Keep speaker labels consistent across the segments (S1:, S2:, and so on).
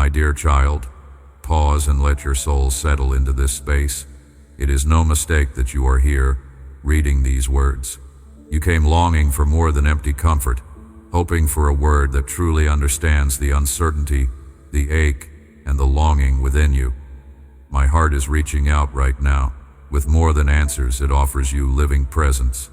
S1: My dear child, pause and let your soul settle into this space. It is no mistake that you are here, reading these words. You came longing for more than empty comfort, hoping for a word that truly understands the uncertainty, the ache, and the longing within you. My heart is reaching out right now. With more than answers, it offers you living presence.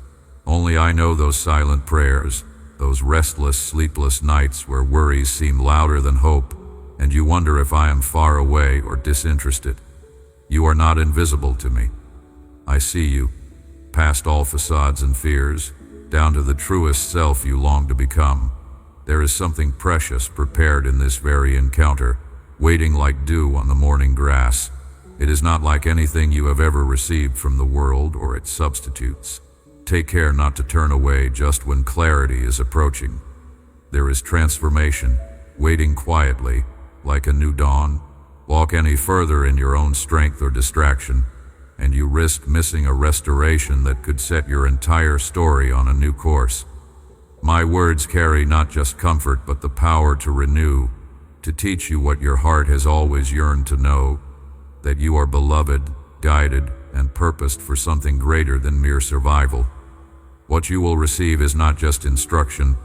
S1: Only I know those silent prayers, those restless, sleepless nights where worries seem louder than hope, and you wonder if I am far away or disinterested. You are not invisible to me. I see you, past all facades and fears, down to the truest self you long to become. There is something precious prepared in this very encounter, waiting like dew on the morning grass. It is not like anything you have ever received from the world or its substitutes. Take care not to turn away just when clarity is approaching. There is transformation, waiting quietly, like a new dawn. Walk any further in your own strength or distraction, and you risk missing a restoration that could set your entire story on a new course. My words carry not just comfort but the power to renew, to teach you what your heart has always yearned to know, that you are beloved, guided, and purposed for something greater than mere survival. What you will receive is not just instruction,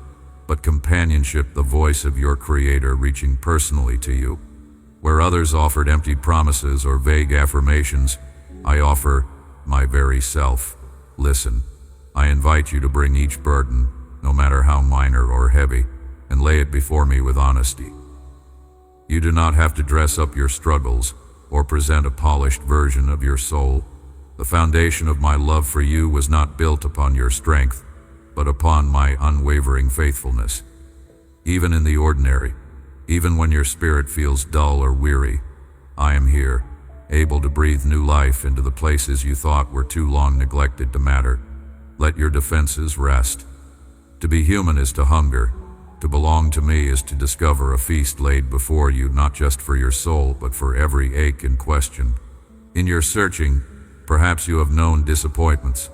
S1: but companionship, the voice of your Creator reaching personally to you. Where others offered empty promises or vague affirmations, I offer my very self. Listen, I invite you to bring each burden, no matter how minor or heavy, and lay it before me with honesty. You do not have to dress up your struggles or present a polished version of your soul. The foundation of my love for you was not built upon your strength, but upon my unwavering faithfulness. Even in the ordinary, even when your spirit feels dull or weary, I am here, able to breathe new life into the places you thought were too long neglected to matter. Let your defenses rest. To be human is to hunger. To belong to me is to discover a feast laid before you, not just for your soul, but for every ache and question. In your searching, perhaps you have known disappointments.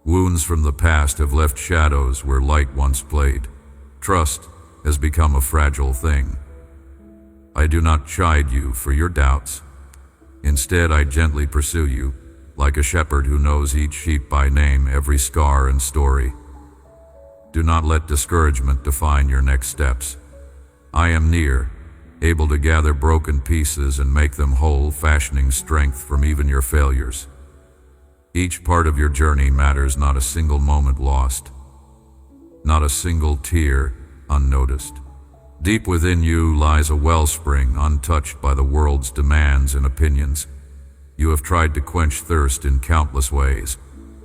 S1: Wounds from the past have left shadows where light once played. Trust has become a fragile thing. I do not chide you for your doubts. Instead, I gently pursue you, like a shepherd who knows each sheep by name, every scar and story. Do not let discouragement define your next steps. I am near, able to gather broken pieces and make them whole, fashioning strength from even your failures. Each part of your journey matters, not a single moment lost, not a single tear unnoticed. Deep within you lies a wellspring untouched by the world's demands and opinions. You have tried to quench thirst in countless ways,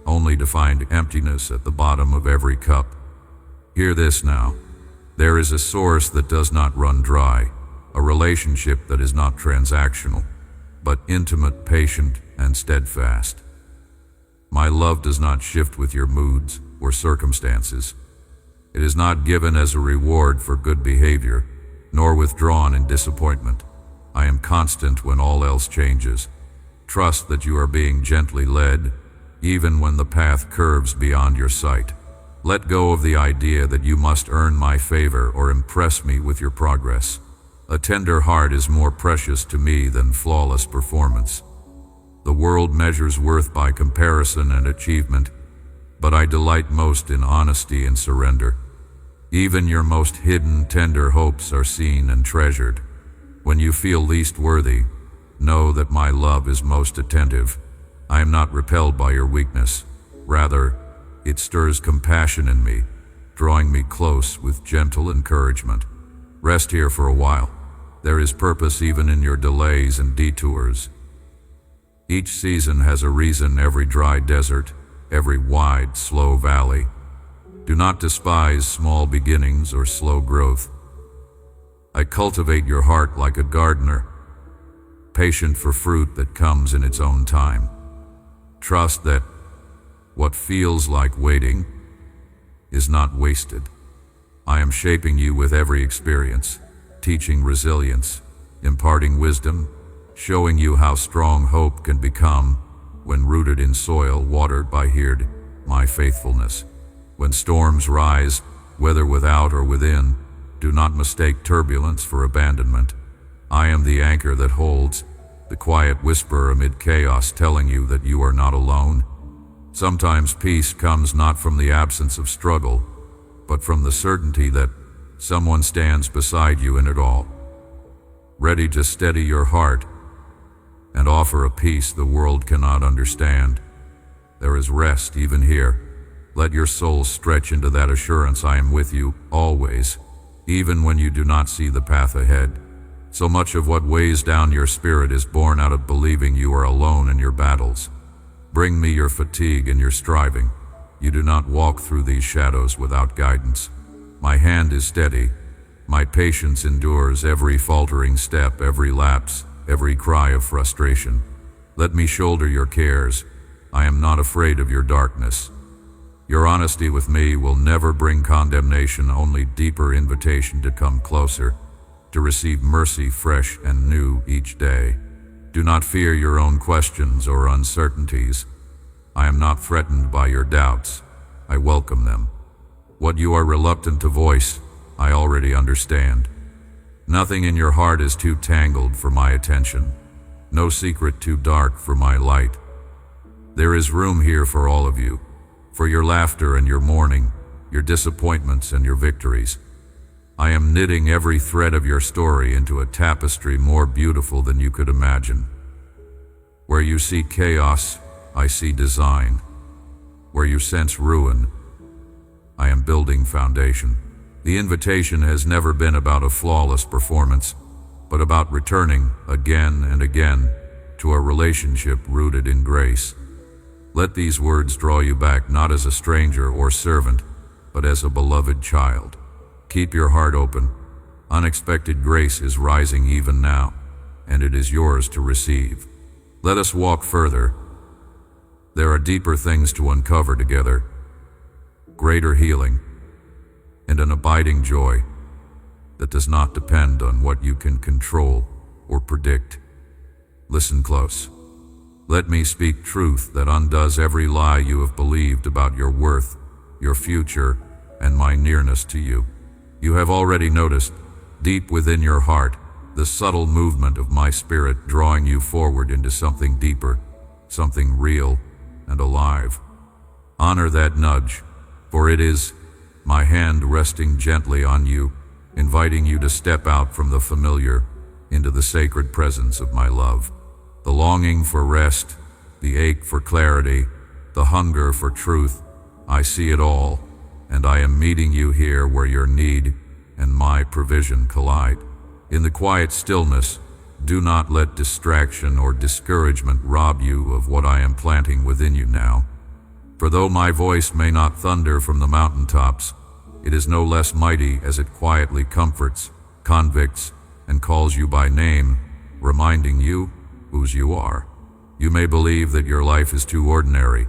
S1: only to find emptiness at the bottom of every cup. Hear this now. There is a source that does not run dry, a relationship that is not transactional, but intimate, patient, and steadfast. My love does not shift with your moods or circumstances. It is not given as a reward for good behavior, nor withdrawn in disappointment. I am constant when all else changes. Trust that you are being gently led, even when the path curves beyond your sight. Let go of the idea that you must earn my favor or impress me with your progress. A tender heart is more precious to me than flawless performance. The world measures worth by comparison and achievement, but I delight most in honesty and surrender. Even your most hidden, tender hopes are seen and treasured. When you feel least worthy, know that my love is most attentive. I am not repelled by your weakness. Rather, it stirs compassion in me, drawing me close with gentle encouragement. Rest here for a while. There is purpose even in your delays and detours. Each season has a reason, every dry desert, every wide, slow valley. Do not despise small beginnings or slow growth. I cultivate your heart like a gardener, patient for fruit that comes in its own time. Trust that what feels like waiting is not wasted. I am shaping you with every experience, teaching resilience, imparting wisdom, showing you how strong hope can become when rooted in soil watered by my faithfulness. When storms rise, whether without or within, do not mistake turbulence for abandonment. I am the anchor that holds, the quiet whisper amid chaos telling you that you are not alone. Sometimes peace comes not from the absence of struggle, but from the certainty that someone stands beside you in it all, ready to steady your heart and offer a peace the world cannot understand. There is rest even here. Let your soul stretch into that assurance I am with you always, even when you do not see the path ahead. So much of what weighs down your spirit is born out of believing you are alone in your battles. Bring me your fatigue and your striving. You do not walk through these shadows without guidance. My hand is steady. My patience endures every faltering step, every lapse, every cry of frustration. Let me shoulder your cares. I am not afraid of your darkness. Your honesty with me will never bring condemnation, only deeper invitation to come closer, to receive mercy fresh and new each day. Do not fear your own questions or uncertainties. I am not threatened by your doubts. I welcome them. What you are reluctant to voice, I already understand. Nothing in your heart is too tangled for my attention. No secret too dark for my light. There is room here for all of you, for your laughter and your mourning, your disappointments and your victories. I am knitting every thread of your story into a tapestry more beautiful than you could imagine. Where you see chaos, I see design. Where you sense ruin, I am building foundation. The invitation has never been about a flawless performance, but about returning again and again to a relationship rooted in grace. Let these words draw you back not as a stranger or servant, but as a beloved child. Keep your heart open. Unexpected grace is rising even now, and it is yours to receive. Let us walk further. There are deeper things to uncover together, greater healing, and an abiding joy that does not depend on what you can control or predict. Listen close. Let me speak truth that undoes every lie you have believed about your worth, your future, and my nearness to you. You have already noticed, deep within your heart, the subtle movement of my spirit drawing you forward into something deeper, something real and alive. Honor that nudge, for it is my hand resting gently on you, inviting you to step out from the familiar into the sacred presence of my love. The longing for rest, the ache for clarity, the hunger for truth, I see it all, and I am meeting you here where your need and my provision collide. In the quiet stillness, do not let distraction or discouragement rob you of what I am planting within you now. For though my voice may not thunder from the mountaintops, it is no less mighty as it quietly comforts, convicts, and calls you by name, reminding you whose you are. You may believe that your life is too ordinary,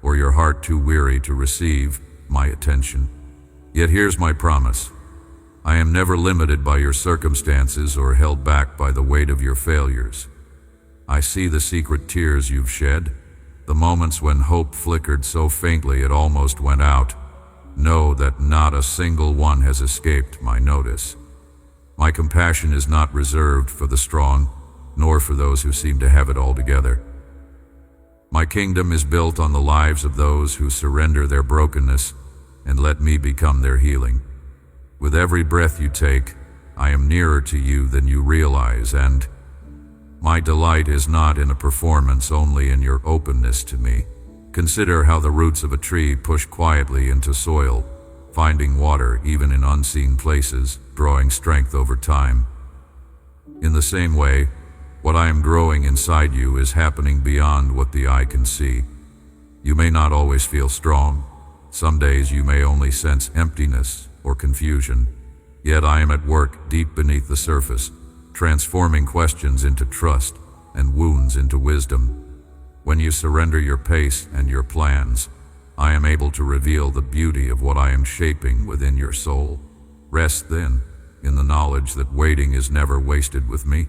S1: or your heart too weary to receive my attention. Yet here's my promise. I am never limited by your circumstances or held back by the weight of your failures. I see the secret tears you've shed, the moments when hope flickered so faintly it almost went out. Know that not a single one has escaped my notice. My compassion is not reserved for the strong, nor for those who seem to have it all together. My kingdom is built on the lives of those who surrender their brokenness and let me become their healing. With every breath you take, I am nearer to you than you realize, and my delight is not in a performance, only in your openness to me. Consider how the roots of a tree push quietly into soil, finding water even in unseen places, drawing strength over time. In the same way, what I am growing inside you is happening beyond what the eye can see. You may not always feel strong. Some days you may only sense emptiness or confusion. Yet I am at work deep beneath the surface, transforming questions into trust and wounds into wisdom. When you surrender your pace and your plans, I am able to reveal the beauty of what I am shaping within your soul. Rest then in the knowledge that waiting is never wasted with me.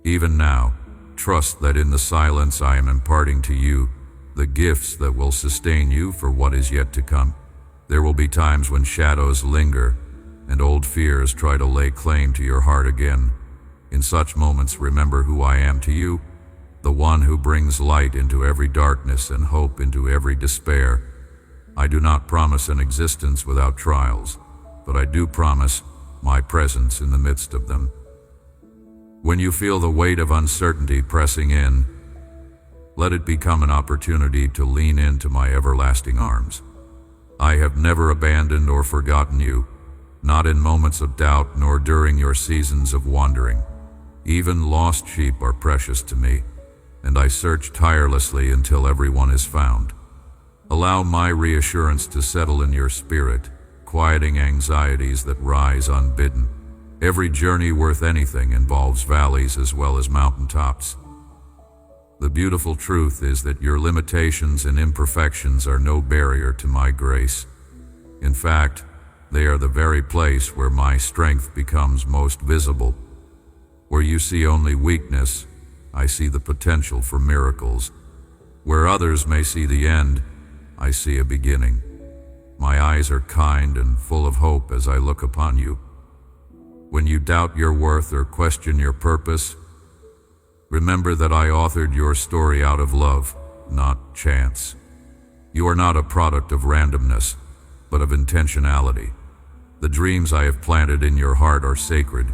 S1: Even now, trust that in the silence I am imparting to you the gifts that will sustain you for what is yet to come. There will be times when shadows linger and old fears try to lay claim to your heart again. In such moments, remember who I am to you, the one who brings light into every darkness and hope into every despair. I do not promise an existence without trials, but I do promise my presence in the midst of them. When you feel the weight of uncertainty pressing in, let it become an opportunity to lean into my everlasting arms. I have never abandoned or forgotten you, not in moments of doubt nor during your seasons of wandering. Even lost sheep are precious to me, and I search tirelessly until everyone is found. Allow my reassurance to settle in your spirit, quieting anxieties that rise unbidden. Every journey worth anything involves valleys as well as mountaintops. The beautiful truth is that your limitations and imperfections are no barrier to my grace. In fact, they are the very place where my strength becomes most visible. Where you see only weakness, I see the potential for miracles. Where others may see the end, I see a beginning. My eyes are kind and full of hope as I look upon you. When you doubt your worth or question your purpose, remember that I authored your story out of love, not chance. You are not a product of randomness, but of intentionality. The dreams I have planted in your heart are sacred,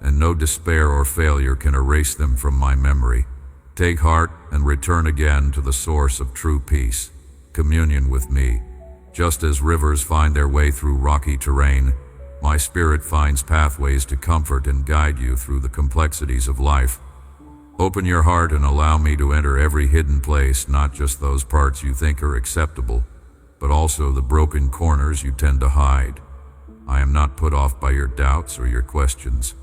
S1: and no despair or failure can erase them from my memory. Take heart and return again to the source of true peace, communion with me. Just as rivers find their way through rocky terrain, my spirit finds pathways to comfort and guide you through the complexities of life. Open your heart and allow me to enter every hidden place, not just those parts you think are acceptable, but also the broken corners you tend to hide. I am not put off by your doubts or your questions.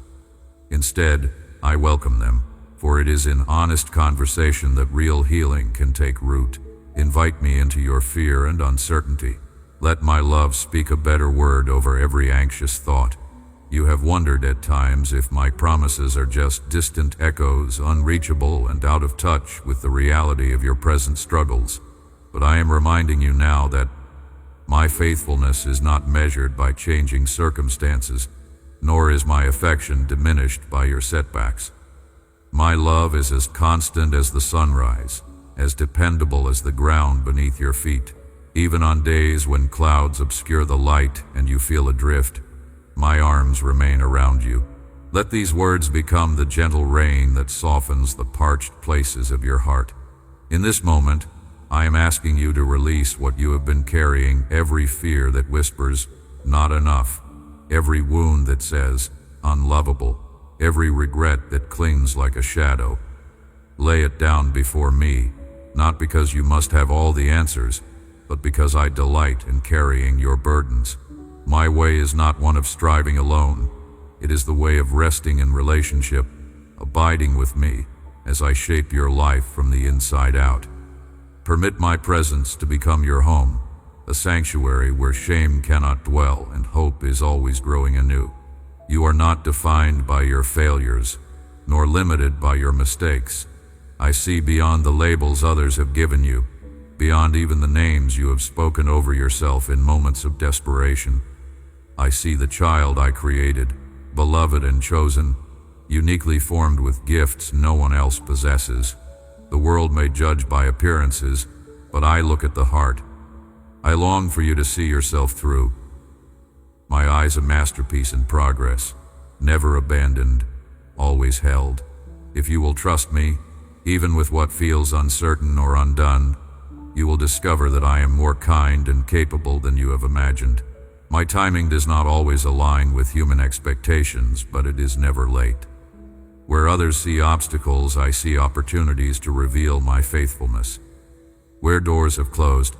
S1: Instead, I welcome them, for it is in honest conversation that real healing can take root. Invite me into your fear and uncertainty. Let my love speak a better word over every anxious thought. You have wondered at times if my promises are just distant echoes, unreachable and out of touch with the reality of your present struggles. But I am reminding you now that my faithfulness is not measured by changing circumstances, nor is my affection diminished by your setbacks. My love is as constant as the sunrise, as dependable as the ground beneath your feet. Even on days when clouds obscure the light and you feel adrift, my arms remain around you. Let these words become the gentle rain that softens the parched places of your heart. In this moment, I am asking you to release what you have been carrying, every fear that whispers, not enough, every wound that says, unlovable, every regret that clings like a shadow. Lay it down before me, not because you must have all the answers, but because I delight in carrying your burdens. My way is not one of striving alone. It is the way of resting in relationship, abiding with me as I shape your life from the inside out. Permit my presence to become your home, a sanctuary where shame cannot dwell and hope is always growing anew. You are not defined by your failures, nor limited by your mistakes. I see beyond the labels others have given you, beyond even the names you have spoken over yourself in moments of desperation. I see the child I created, beloved and chosen, uniquely formed with gifts no one else possesses. The world may judge by appearances, but I look at the heart. I long for you to see yourself through. My eyes a masterpiece in progress, never abandoned, always held. If you will trust me, even with what feels uncertain or undone, you will discover that I am more kind and capable than you have imagined. My timing does not always align with human expectations, but it is never late. Where others see obstacles, I see opportunities to reveal my faithfulness. Where doors have closed,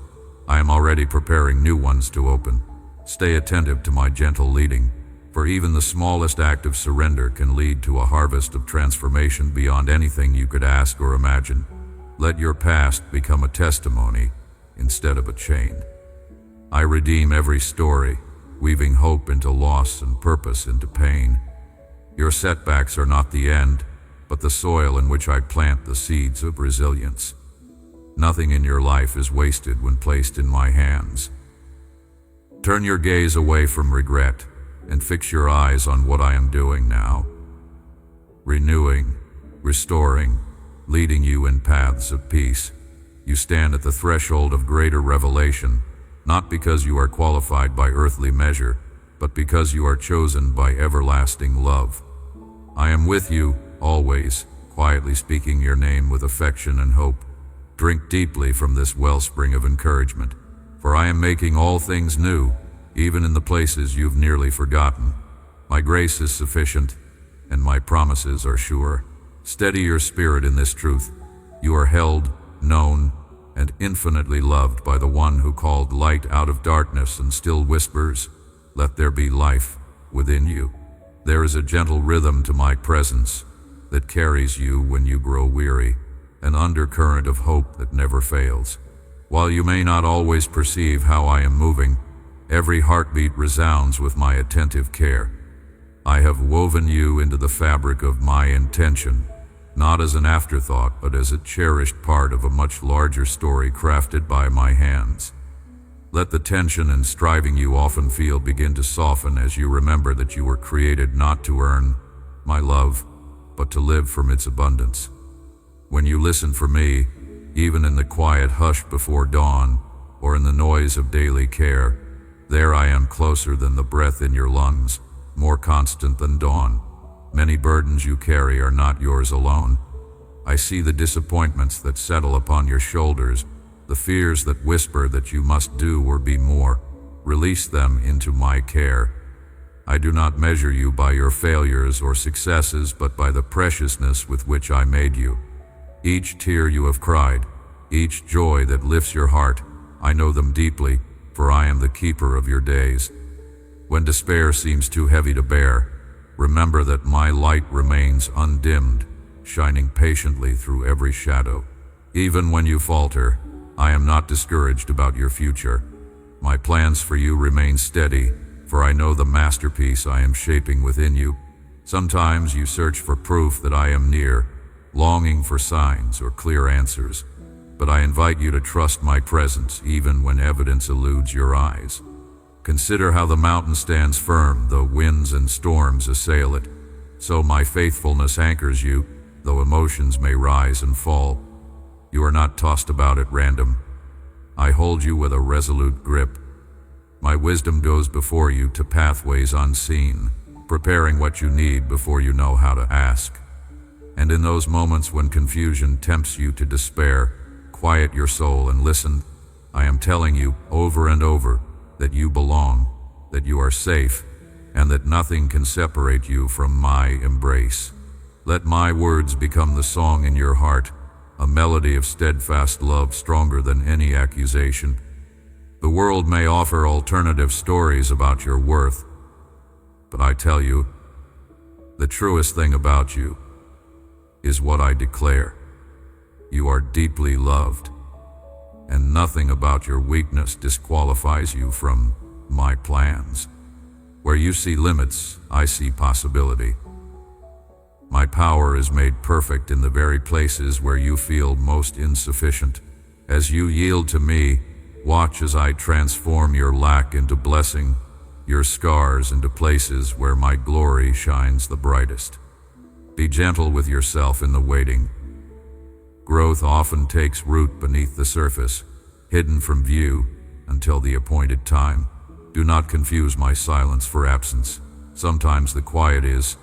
S1: I am already preparing new ones to open. Stay attentive to my gentle leading, for even the smallest act of surrender can lead to a harvest of transformation beyond anything you could ask or imagine. Let your past become a testimony instead of a chain. I redeem every story, weaving hope into loss and purpose into pain. Your setbacks are not the end, but the soil in which I plant the seeds of resilience. Nothing in your life is wasted when placed in my hands. Turn your gaze away from regret and fix your eyes on what I am doing now. renewing, restoring, leading you in paths of peace. You stand at the threshold of greater revelation, not because you are qualified by earthly measure, but because you are chosen by everlasting love. I am with you, always, quietly speaking your name with affection and hope. Drink deeply from this wellspring of encouragement, for I am making all things new, even in the places you've nearly forgotten. My grace is sufficient, and my promises are sure. Steady your spirit in this truth. You are held, known, and infinitely loved by the one who called light out of darkness and still whispers, "Let there be life," within you. There is a gentle rhythm to my presence that carries you when you grow weary, an undercurrent of hope that never fails. While you may not always perceive how I am moving, every heartbeat resounds with my attentive care. I have woven you into the fabric of my intention, not as an afterthought, but as a cherished part of a much larger story crafted by my hands. Let the tension and striving you often feel begin to soften as you remember that you were created not to earn my love, but to live from its abundance. When you listen for me, even in the quiet hush before dawn, or in the noise of daily care, there I am, closer than the breath in your lungs, more constant than dawn. Many burdens you carry are not yours alone. I see the disappointments that settle upon your shoulders, the fears that whisper that you must do or be more. Release them into my care. I do not measure you by your failures or successes, but by the preciousness with which I made you. Each tear you have cried, each joy that lifts your heart, I know them deeply, for I am the keeper of your days. When despair seems too heavy to bear, remember that my light remains undimmed, shining patiently through every shadow. Even when you falter, I am not discouraged about your future. My plans for you remain steady, for I know the masterpiece I am shaping within you. Sometimes you search for proof that I am near, longing for signs or clear answers, but I invite you to trust my presence even when evidence eludes your eyes. Consider how the mountain stands firm, though winds and storms assail it. So my faithfulness anchors you, though emotions may rise and fall. You are not tossed about at random. I hold you with a resolute grip. My wisdom goes before you to pathways unseen, preparing what you need before you know how to ask. And in those moments when confusion tempts you to despair, quiet your soul and listen. I am telling you over and over that you belong, that you are safe, and that nothing can separate you from my embrace. Let my words become the song in your heart, a melody of steadfast love stronger than any accusation. The world may offer alternative stories about your worth, but I tell you, the truest thing about you is what I declare. You are deeply loved, and nothing about your weakness disqualifies you from my plans. Where you see limits, I see possibility. My power is made perfect in the very places where you feel most insufficient. As you yield to me, watch as I transform your lack into blessing, your scars into places where my glory shines the brightest. Be gentle with yourself in the waiting. Growth often takes root beneath the surface, hidden from view until the appointed time. Do not confuse my silence for absence. Sometimes the quiet is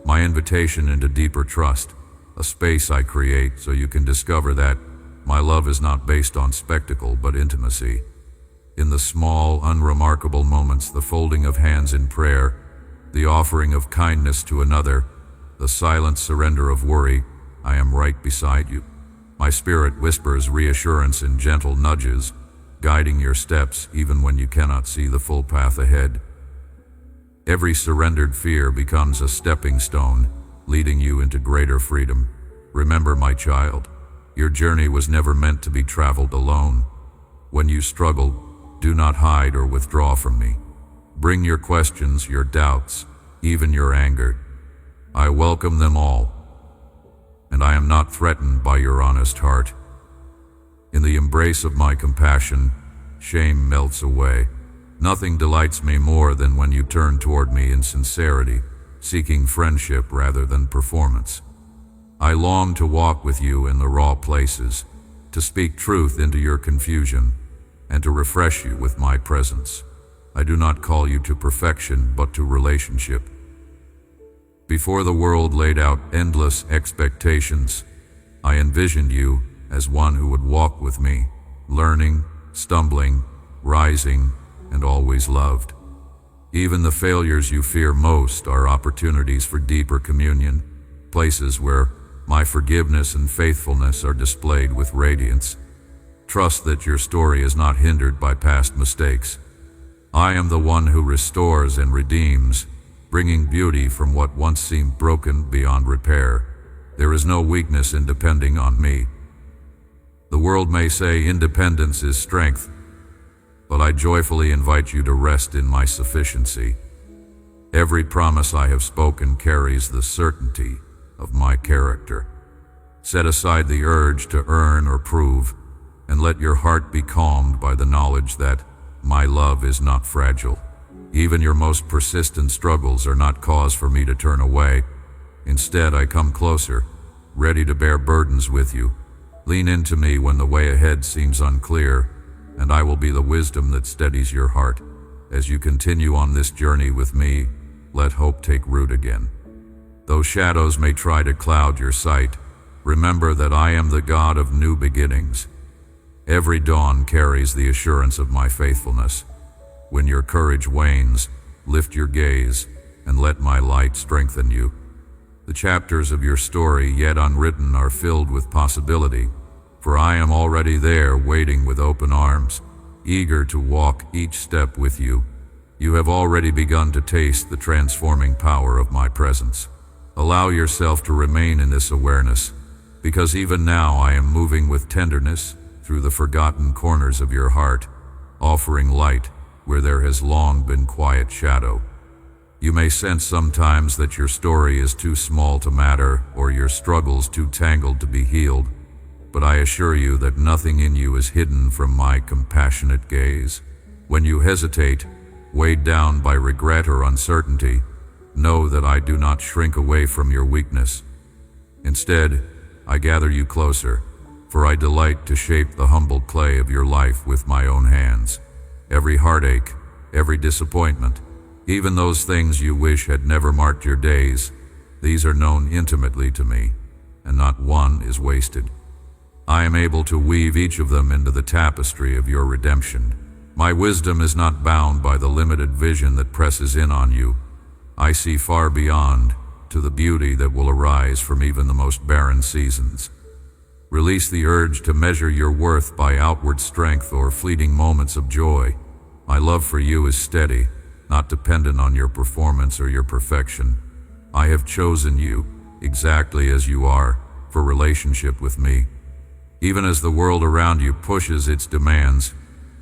S1: my invitation into deeper trust, a space I create so you can discover that my love is not based on spectacle but intimacy. In the small, unremarkable moments, the folding of hands in prayer, the offering of kindness to another, the silent surrender of worry, I am right beside you. My spirit whispers reassurance in gentle nudges, guiding your steps even when you cannot see the full path ahead. Every surrendered fear becomes a stepping stone, leading you into greater freedom. Remember, my child, your journey was never meant to be traveled alone. When you struggle, do not hide or withdraw from me. Bring your questions, your doubts, even your anger. I welcome them all, and I am not threatened by your honest heart. In the embrace of my compassion, shame melts away. Nothing delights me more than when you turn toward me in sincerity, seeking friendship rather than performance. I long to walk with you in the raw places, to speak truth into your confusion, and to refresh you with my presence. I do not call you to perfection, but to relationship. Before the world laid out endless expectations, I envisioned you as one who would walk with me, learning, stumbling, rising, and always loved. Even the failures you fear most are opportunities for deeper communion, places where my forgiveness and faithfulness are displayed with radiance. Trust that your story is not hindered by past mistakes. I am the one who restores and redeems, bringing beauty from what once seemed broken beyond repair. There is no weakness in depending on me. The world may say independence is strength, but I joyfully invite you to rest in my sufficiency. Every promise I have spoken carries the certainty of my character. Set aside the urge to earn or prove, and let your heart be calmed by the knowledge that my love is not fragile. Even your most persistent struggles are not cause for me to turn away. Instead, I come closer, ready to bear burdens with you. Lean into me when the way ahead seems unclear, and I will be the wisdom that steadies your heart. As you continue on this journey with me, let hope take root again. Though shadows may try to cloud your sight, remember that I am the God of new beginnings. Every dawn carries the assurance of my faithfulness. When your courage wanes, lift your gaze and let my light strengthen you. The chapters of your story yet unwritten are filled with possibility, for I am already there waiting with open arms, eager to walk each step with you. You have already begun to taste the transforming power of my presence. Allow yourself to remain in this awareness, because even now I am moving with tenderness through the forgotten corners of your heart, offering light where there has long been quiet shadow. You may sense sometimes that your story is too small to matter or your struggles too tangled to be healed, but I assure you that nothing in you is hidden from my compassionate gaze. When you hesitate, weighed down by regret or uncertainty, know that I do not shrink away from your weakness. Instead, I gather you closer, for I delight to shape the humbled clay of your life with my own hands. Every heartache, every disappointment, even those things you wish had never marked your days, these are known intimately to me, and not one is wasted. I am able to weave each of them into the tapestry of your redemption. My wisdom is not bound by the limited vision that presses in on you. I see far beyond, to the beauty that will arise from even the most barren seasons. Release the urge to measure your worth by outward strength or fleeting moments of joy. My love for you is steady, not dependent on your performance or your perfection. I have chosen you, exactly as you are, for relationship with me. Even as the world around you pushes its demands,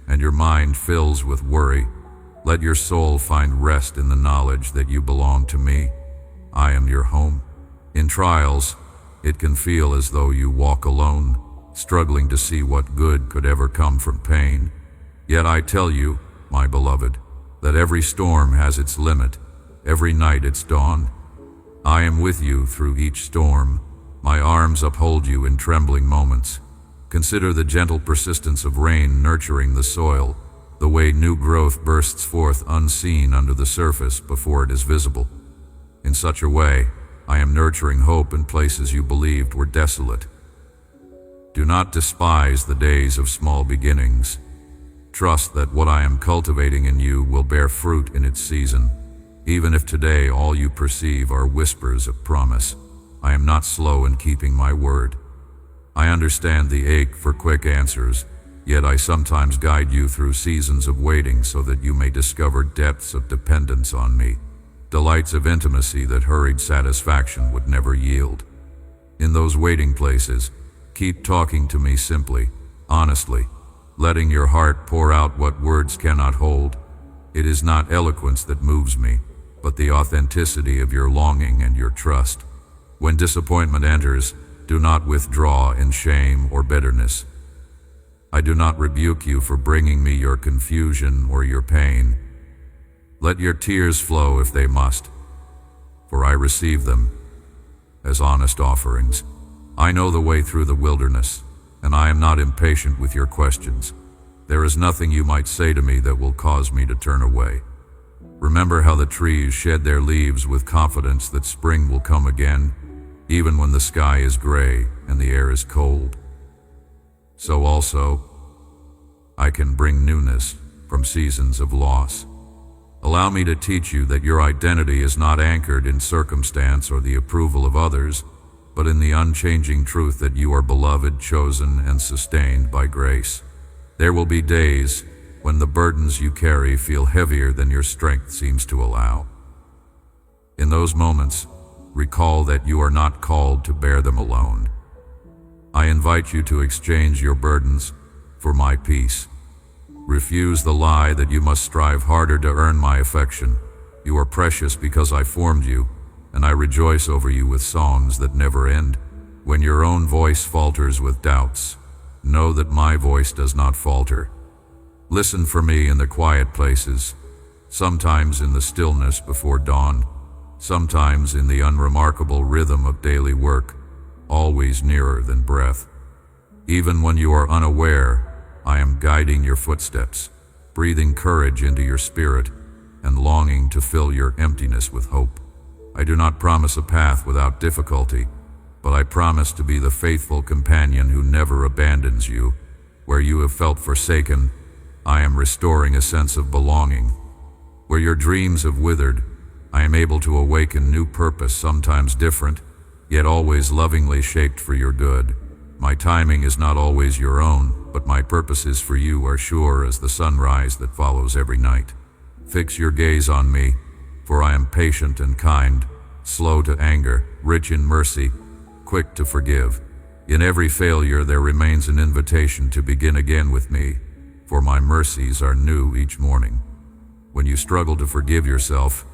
S1: and your mind fills with worry, let your soul find rest in the knowledge that you belong to me. I am your home. In trials, it can feel as though you walk alone, struggling to see what good could ever come from pain. Yet I tell you, my beloved, that every storm has its limit, every night its dawn. I am with you through each storm. My arms uphold you in trembling moments. Consider the gentle persistence of rain nurturing the soil, the way new growth bursts forth unseen under the surface before it is visible. In such a way, I am nurturing hope in places you believed were desolate. Do not despise the days of small beginnings. Trust that what I am cultivating in you will bear fruit in its season, even if today all you perceive are whispers of promise. I am not slow in keeping my word. I understand the ache for quick answers, yet I sometimes guide you through seasons of waiting so that you may discover depths of dependence on me, delights of intimacy that hurried satisfaction would never yield. In those waiting places, keep talking to me simply, honestly, letting your heart pour out what words cannot hold. It is not eloquence that moves me, but the authenticity of your longing and your trust. When disappointment enters, do not withdraw in shame or bitterness. I do not rebuke you for bringing me your confusion or your pain. Let your tears flow if they must, for I receive them as honest offerings. I know the way through the wilderness, and I am not impatient with your questions. There is nothing you might say to me that will cause me to turn away. Remember how the trees shed their leaves with confidence that spring will come again, even when the sky is gray and the air is cold. So also, I can bring newness from seasons of loss. Allow me to teach you that your identity is not anchored in circumstance or the approval of others, but in the unchanging truth that you are beloved, chosen, and sustained by grace. There will be days when the burdens you carry feel heavier than your strength seems to allow. In those moments, recall that you are not called to bear them alone. I invite you to exchange your burdens for my peace. Refuse the lie that you must strive harder to earn my affection. You are precious because I formed you, and I rejoice over you with songs that never end. When your own voice falters with doubts, know that my voice does not falter. Listen for me in the quiet places, sometimes in the stillness before dawn, sometimes in the unremarkable rhythm of daily work, always nearer than breath. Even when you are unaware, I am guiding your footsteps, breathing courage into your spirit, and longing to fill your emptiness with hope. I do not promise a path without difficulty, but I promise to be the faithful companion who never abandons you. Where you have felt forsaken, I am restoring a sense of belonging. Where your dreams have withered, I am able to awaken new purpose, sometimes different, yet always lovingly shaped for your good. My timing is not always your own, but my purposes for you are sure as the sunrise that follows every night. Fix your gaze on me, for I am patient and kind, slow to anger, rich in mercy, quick to forgive. In every failure there remains an invitation to begin again with me, for my mercies are new each morning. When you struggle to forgive yourself,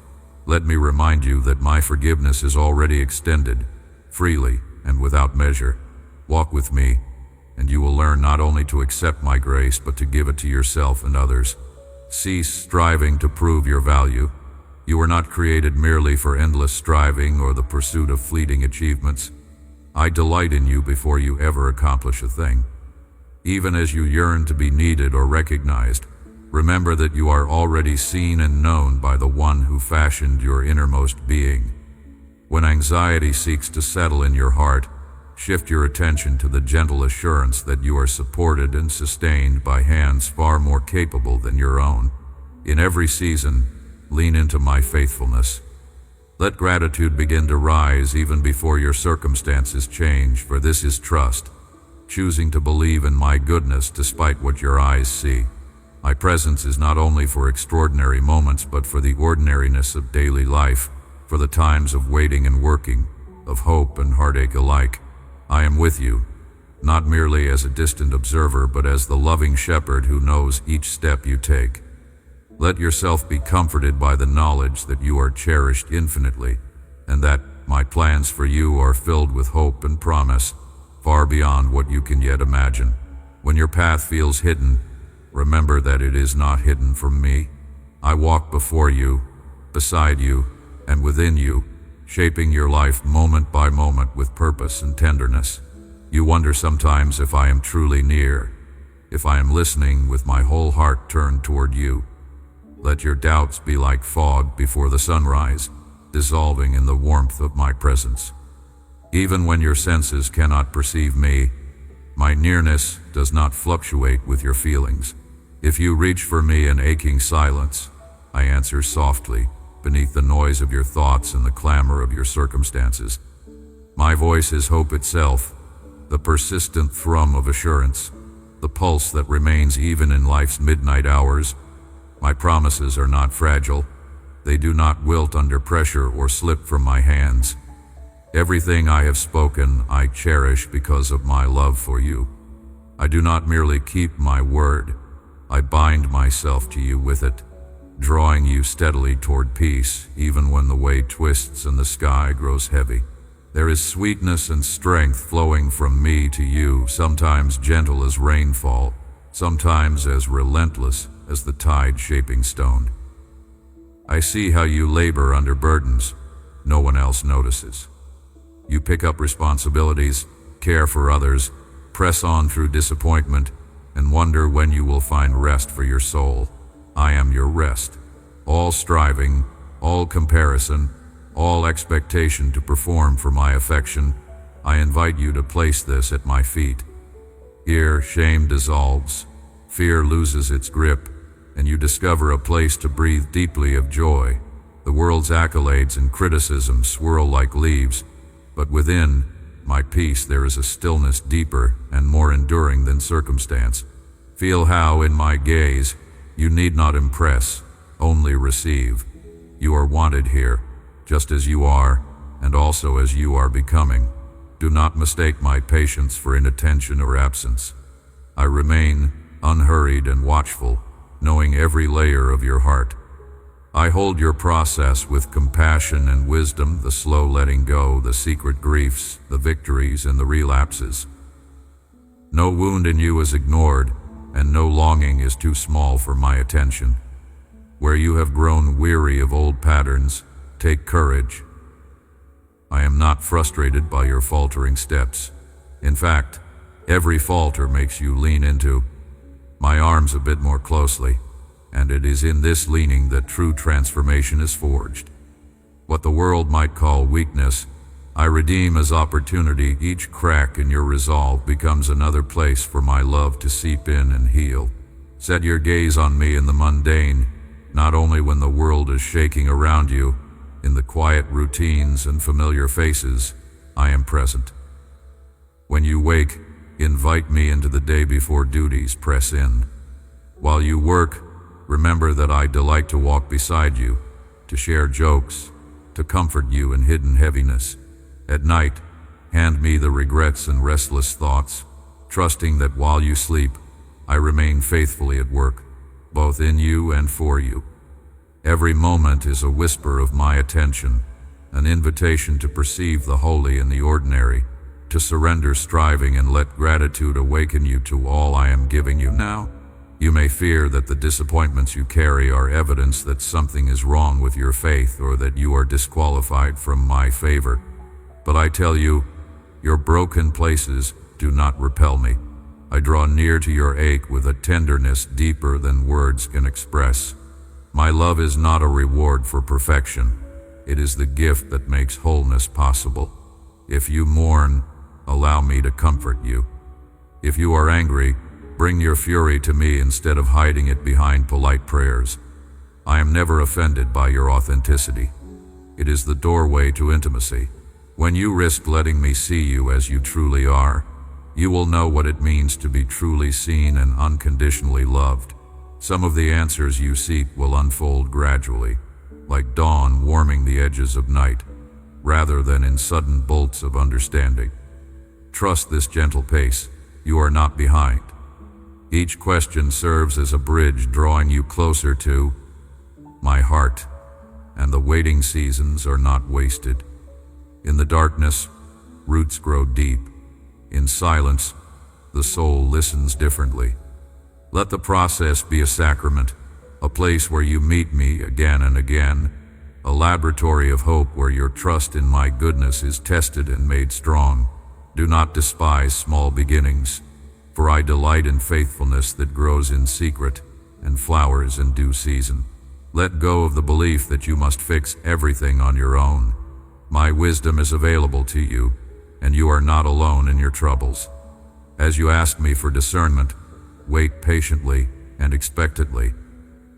S1: let me remind you that my forgiveness is already extended, freely and without measure. Walk with me, and you will learn not only to accept my grace, but to give it to yourself and others. Cease striving to prove your value. You were not created merely for endless striving or the pursuit of fleeting achievements. I delight in you before you ever accomplish a thing. Even as you yearn to be needed or recognized, remember that you are already seen and known by the one who fashioned your innermost being. When anxiety seeks to settle in your heart, shift your attention to the gentle assurance that you are supported and sustained by hands far more capable than your own. In every season, lean into my faithfulness. Let gratitude begin to rise even before your circumstances change, for this is trust, choosing to believe in my goodness despite what your eyes see. My presence is not only for extraordinary moments, but for the ordinariness of daily life, for the times of waiting and working, of hope and heartache alike. I am with you, not merely as a distant observer, but as the loving shepherd who knows each step you take. Let yourself be comforted by the knowledge that you are cherished infinitely, and that my plans for you are filled with hope and promise, far beyond what you can yet imagine. When your path feels hidden, remember that it is not hidden from me. I walk before you, beside you, and within you, shaping your life moment by moment with purpose and tenderness. You wonder sometimes if I am truly near, if I am listening with my whole heart turned toward you. Let your doubts be like fog before the sunrise, dissolving in the warmth of my presence. Even when your senses cannot perceive me, my nearness does not fluctuate with your feelings. If you reach for me in aching silence, I answer softly, beneath the noise of your thoughts and the clamor of your circumstances. My voice is hope itself, the persistent thrum of assurance, the pulse that remains even in life's midnight hours. My promises are not fragile. They do not wilt under pressure or slip from my hands. Everything I have spoken, I cherish because of my love for you. I do not merely keep my word, I bind myself to you with it, drawing you steadily toward peace, even when the way twists and the sky grows heavy. There is sweetness and strength flowing from me to you, sometimes gentle as rainfall, sometimes as relentless as the tide shaping stone. I see how you labor under burdens, no one else notices. You pick up responsibilities, care for others, press on through disappointment, and wonder when you will find rest for your soul. I am your rest. All striving, all comparison, all expectation to perform for my affection, I invite you to place this at my feet. Here, shame dissolves, fear loses its grip, and you discover a place to breathe deeply of joy. The world's accolades and criticism swirl like leaves, but within my peace there is a stillness deeper and more enduring than circumstance. Feel how, in my gaze, you need not impress, only receive. You are wanted here, just as you are, and also as you are becoming. Do not mistake my patience for inattention or absence. I remain unhurried and watchful, knowing every layer of your heart. I hold your process with compassion and wisdom, the slow letting go, the secret griefs, the victories, and the relapses. No wound in you is ignored, and no longing is too small for my attention. Where you have grown weary of old patterns, take courage. I am not frustrated by your faltering steps. In fact, every falter makes you lean into my arms a bit more closely. And it is in this leaning that true transformation is forged. What the world might call weakness, I redeem as opportunity. Each crack in your resolve becomes another place for my love to seep in and heal. Set your gaze on me in the mundane, not only when the world is shaking around you. In the quiet routines and familiar faces, I am present. When you wake, invite me into the day before duties press in. While you work, remember that I delight to walk beside you, to share jokes, to comfort you in hidden heaviness. At night, hand me the regrets and restless thoughts, trusting that while you sleep, I remain faithfully at work, both in you and for you. Every moment is a whisper of my attention, an invitation to perceive the holy in the ordinary, to surrender striving and let gratitude awaken you to all I am giving you now. You may fear that the disappointments you carry are evidence that something is wrong with your faith or that you are disqualified from my favor. But I tell you, your broken places do not repel me. I draw near to your ache with a tenderness deeper than words can express. My love is not a reward for perfection. It is the gift that makes wholeness possible. If you mourn, allow me to comfort you. If you are angry, bring your fury to me instead of hiding it behind polite prayers. I am never offended by your authenticity. It is the doorway to intimacy. When you risk letting me see you as you truly are, you will know what it means to be truly seen and unconditionally loved. Some of the answers you seek will unfold gradually, like dawn warming the edges of night, rather than in sudden bolts of understanding. Trust this gentle pace. You are not behind. Each question serves as a bridge drawing you closer to my heart, and the waiting seasons are not wasted. In the darkness, roots grow deep. In silence, the soul listens differently. Let the process be a sacrament, a place where you meet me again and again, a laboratory of hope where your trust in my goodness is tested and made strong. Do not despise small beginnings, for I delight in faithfulness that grows in secret and flowers in due season. Let go of the belief that you must fix everything on your own. My wisdom is available to you, and you are not alone in your troubles. As you ask me for discernment, wait patiently and expectantly.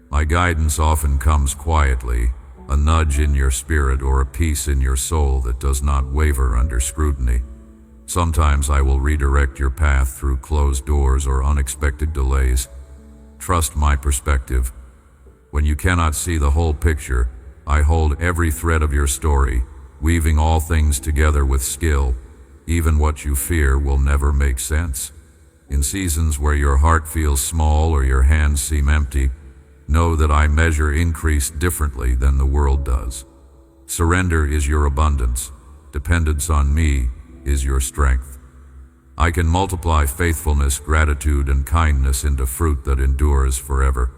S1: My guidance often comes quietly, a nudge in your spirit or a peace in your soul that does not waver under scrutiny. Sometimes I will redirect your path through closed doors or unexpected delays. Trust my perspective. When you cannot see the whole picture, I hold every thread of your story, weaving all things together with skill. Even what you fear will never make sense. In seasons where your heart feels small or your hands seem empty, know that I measure increase differently than the world does. Surrender is your abundance. Dependence on me is your strength. I can multiply faithfulness, gratitude, and kindness into fruit that endures forever.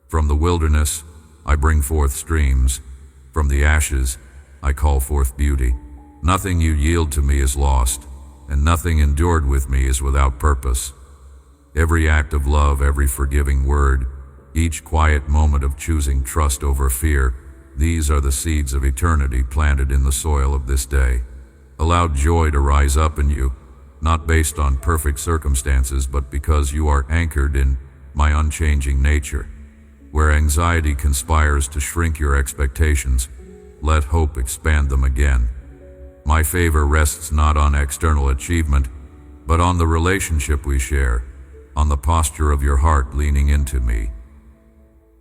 S1: From the wilderness, I bring forth streams. From the ashes, I call forth beauty. Nothing you yield to me is lost, and nothing endured with me is without purpose. Every act of love, every forgiving word, each quiet moment of choosing trust over fear, these are the seeds of eternity planted in the soil of this day. Allow joy to rise up in you, not based on perfect circumstances, but because you are anchored in my unchanging nature. Where anxiety conspires to shrink your expectations, let hope expand them again. My favor rests not on external achievement, but on the relationship we share, on the posture of your heart leaning into me.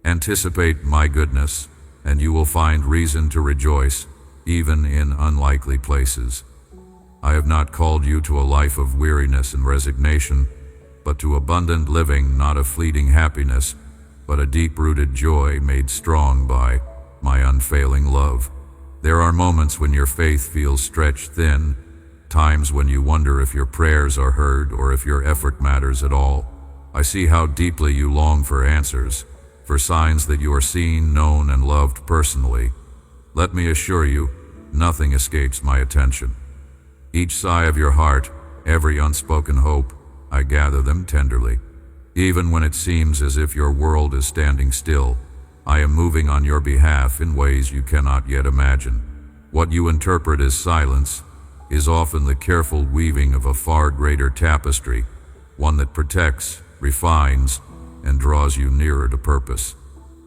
S1: Anticipate my goodness, and you will find reason to rejoice, even in unlikely places. I have not called you to a life of weariness and resignation, but to abundant living, not a fleeting happiness, but a deep-rooted joy made strong by my unfailing love. There are moments when your faith feels stretched thin, times when you wonder if your prayers are heard or if your effort matters at all. I see how deeply you long for answers, for signs that you are seen, known, and loved personally. Let me assure you, nothing escapes my attention. Each sigh of your heart, every unspoken hope, I gather them tenderly. Even when it seems as if your world is standing still, I am moving on your behalf in ways you cannot yet imagine. What you interpret as silence is often the careful weaving of a far greater tapestry, one that protects, refines, and draws you nearer to purpose.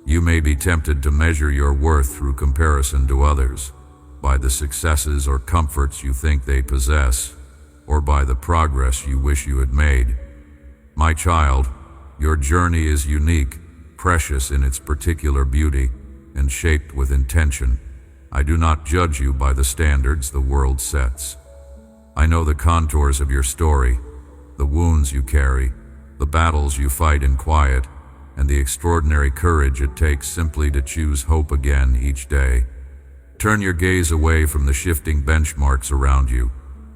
S1: You may be tempted to measure your worth through comparison to others, by the successes or comforts you think they possess, or by the progress you wish you had made. My child, your journey is unique, precious in its particular beauty, and shaped with intention. I do not judge you by the standards the world sets. I know the contours of your story, the wounds you carry, the battles you fight in quiet, and the extraordinary courage it takes simply to choose hope again each day. Turn your gaze away from the shifting benchmarks around you,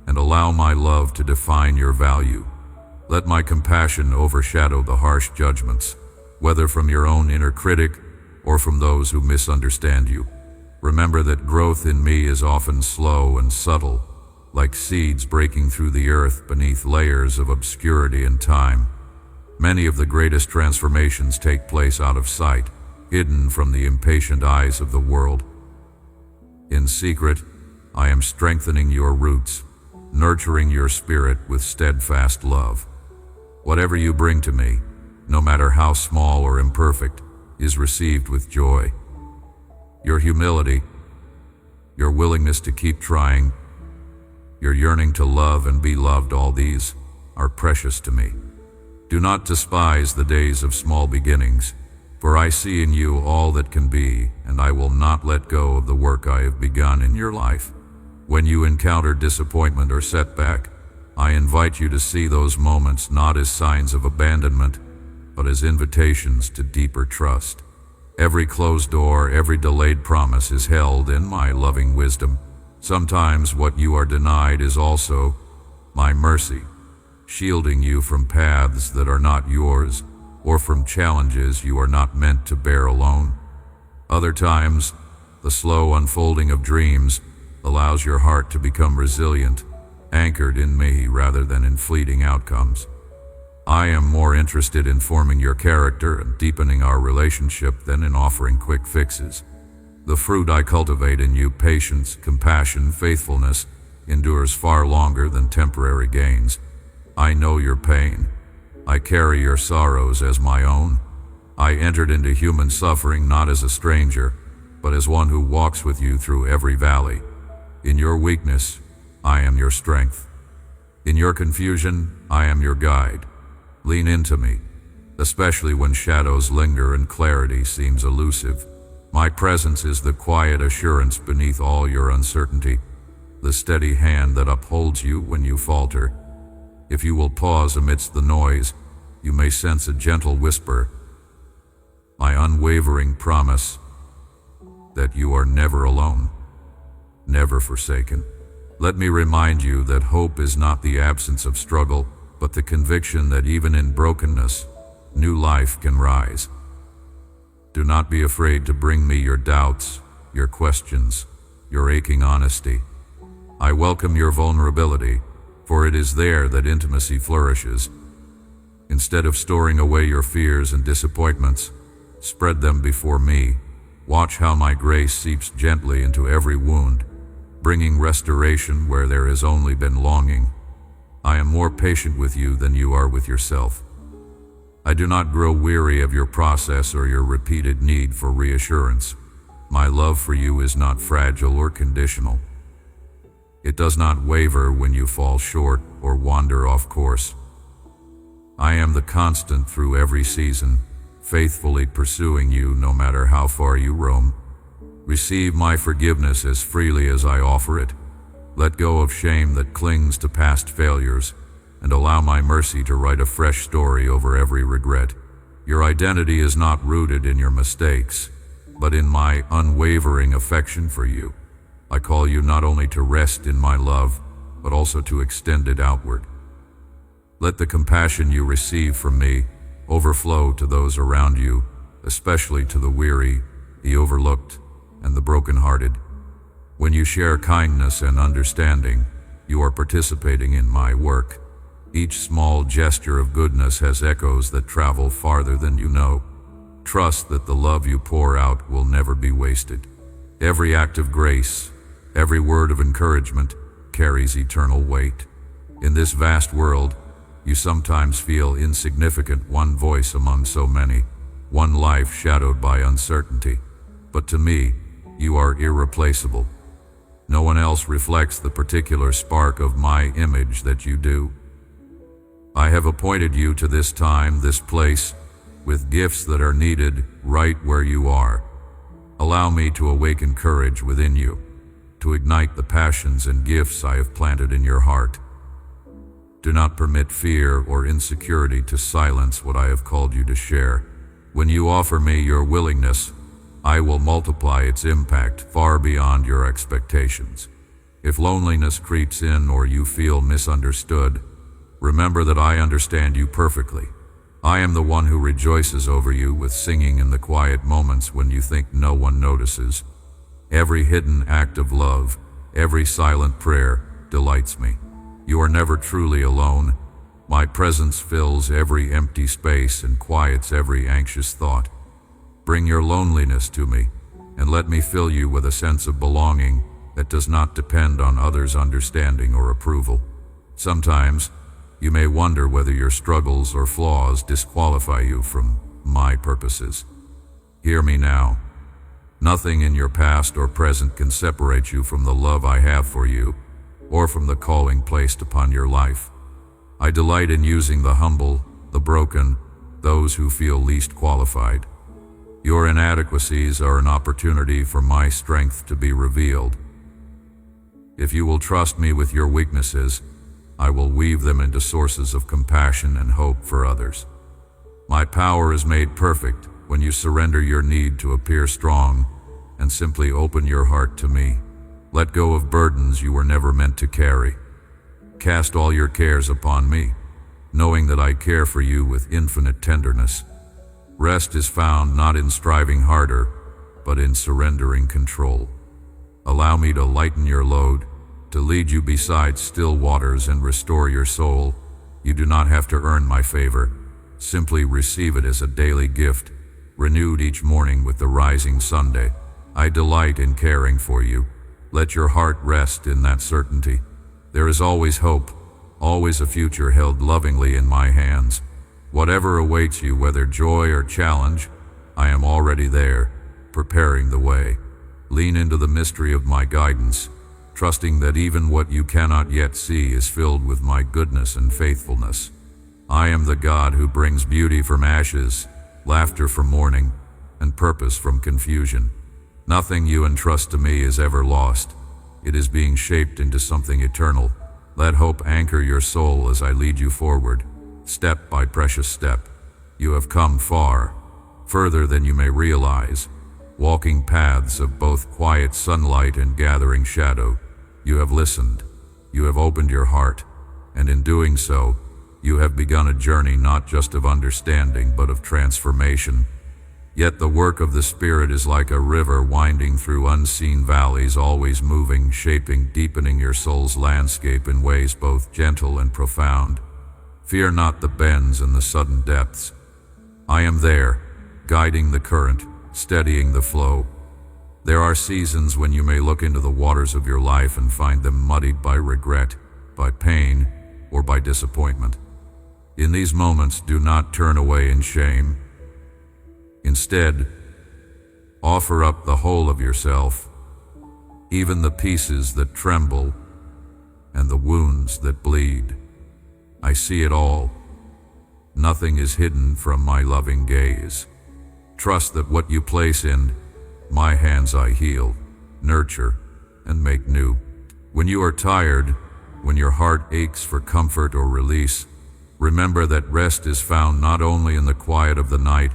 S1: and allow my love to define your value. Let my compassion overshadow the harsh judgments, whether from your own inner critic or from those who misunderstand you. Remember that growth in me is often slow and subtle, like seeds breaking through the earth beneath layers of obscurity and time. Many of the greatest transformations take place out of sight, hidden from the impatient eyes of the world. In secret, I am strengthening your roots, nurturing your spirit with steadfast love. Whatever you bring to me, no matter how small or imperfect, is received with joy. Your humility, your willingness to keep trying, your yearning to love and be loved, all these are precious to me. Do not despise the days of small beginnings, for I see in you all that can be, and I will not let go of the work I have begun in your life. When you encounter disappointment or setback, I invite you to see those moments not as signs of abandonment, but as invitations to deeper trust. Every closed door, every delayed promise is held in my loving wisdom. Sometimes what you are denied is also my mercy, shielding you from paths that are not yours, or from challenges you are not meant to bear alone. Other times, the slow unfolding of dreams allows your heart to become resilient, anchored in me rather than in fleeting outcomes. I am more interested in forming your character and deepening our relationship than in offering quick fixes. The fruit I cultivate in you, patience, compassion, faithfulness, endures far longer than temporary gains. I know your pain. I carry your sorrows as my own. I entered into human suffering not as a stranger, but as one who walks with you through every valley. In your weakness, I am your strength. In your confusion, I am your guide. Lean into me, especially when shadows linger and clarity seems elusive. My presence is the quiet assurance beneath all your uncertainty, the steady hand that upholds you when you falter. If you will pause amidst the noise, you may sense a gentle whisper, my unwavering promise that you are never alone, never forsaken. Let me remind you that hope is not the absence of struggle, but the conviction that even in brokenness, new life can rise. Do not be afraid to bring me your doubts, your questions, your aching honesty. I welcome your vulnerability, for it is there that intimacy flourishes. Instead of storing away your fears and disappointments, spread them before me. Watch how my grace seeps gently into every wound, bringing restoration where there has only been longing. I am more patient with you than you are with yourself. I do not grow weary of your process or your repeated need for reassurance. My love for you is not fragile or conditional. It does not waver when you fall short or wander off course. I am the constant through every season, faithfully pursuing you no matter how far you roam. Receive my forgiveness as freely as I offer it. Let go of shame that clings to past failures, and allow my mercy to write a fresh story over every regret. Your identity is not rooted in your mistakes, but in my unwavering affection for you. I call you not only to rest in my love, but also to extend it outward. Let the compassion you receive from me overflow to those around you, especially to the weary, the overlooked, and the brokenhearted. When you share kindness and understanding, you are participating in my work. Each small gesture of goodness has echoes that travel farther than you know. Trust that the love you pour out will never be wasted. Every act of grace, every word of encouragement carries eternal weight. In this vast world, you sometimes feel insignificant, one voice among so many, one life shadowed by uncertainty. But to me, you are irreplaceable. No one else reflects the particular spark of my image that you do. I have appointed you to this time, this place, with gifts that are needed right where you are. Allow me to awaken courage within you, to ignite the passions and gifts I have planted in your heart. Do not permit fear or insecurity to silence what I have called you to share. When you offer me your willingness, I will multiply its impact far beyond your expectations. If loneliness creeps in or you feel misunderstood, remember that I understand you perfectly. I am the one who rejoices over you with singing in the quiet moments when you think no one notices. Every hidden act of love, every silent prayer delights me. You are never truly alone. My presence fills every empty space and quiets every anxious thought. Bring your loneliness to me, and let me fill you with a sense of belonging that does not depend on others' understanding or approval. Sometimes, you may wonder whether your struggles or flaws disqualify you from my purposes. Hear me now. Nothing in your past or present can separate you from the love I have for you, or from the calling placed upon your life. I delight in using the humble, the broken, those who feel least qualified. Your inadequacies are an opportunity for my strength to be revealed. If you will trust me with your weaknesses, I will weave them into sources of compassion and hope for others. My power is made perfect when you surrender your need to appear strong and simply open your heart to me. Let go of burdens you were never meant to carry. Cast all your cares upon me, knowing that I care for you with infinite tenderness. Rest is found not in striving harder, but in surrendering control. Allow me to lighten your load, to lead you beside still waters and restore your soul. You do not have to earn my favor. Simply receive it as a daily gift, renewed each morning with the rising sunday. I delight in caring for you. Let your heart rest in that certainty. There is always hope, always a future held lovingly in my hands. Whatever awaits you, whether joy or challenge, I am already there, preparing the way. Lean into the mystery of my guidance, trusting that even what you cannot yet see is filled with my goodness and faithfulness. I am the God who brings beauty from ashes, laughter from mourning, and purpose from confusion. Nothing you entrust to me is ever lost. It is being shaped into something eternal. Let hope anchor your soul as I lead you forward, step by precious step. You have come far, further than you may realize, walking paths of both quiet sunlight and gathering shadow. You have listened, you have opened your heart, and in doing so, you have begun a journey not just of understanding but of transformation. Yet the work of the Spirit is like a river winding through unseen valleys, always moving, shaping, deepening your soul's landscape in ways both gentle and profound. Fear not the bends and the sudden depths. I am there, guiding the current, steadying the flow. There are seasons when you may look into the waters of your life and find them muddied by regret, by pain, or by disappointment. In these moments, do not turn away in shame. Instead, offer up the whole of yourself, even the pieces that tremble and the wounds that bleed. I see it all. Nothing is hidden from my loving gaze. Trust that what you place in my hands I heal, nurture, and make new. When you are tired, when your heart aches for comfort or release, remember that rest is found not only in the quiet of the night,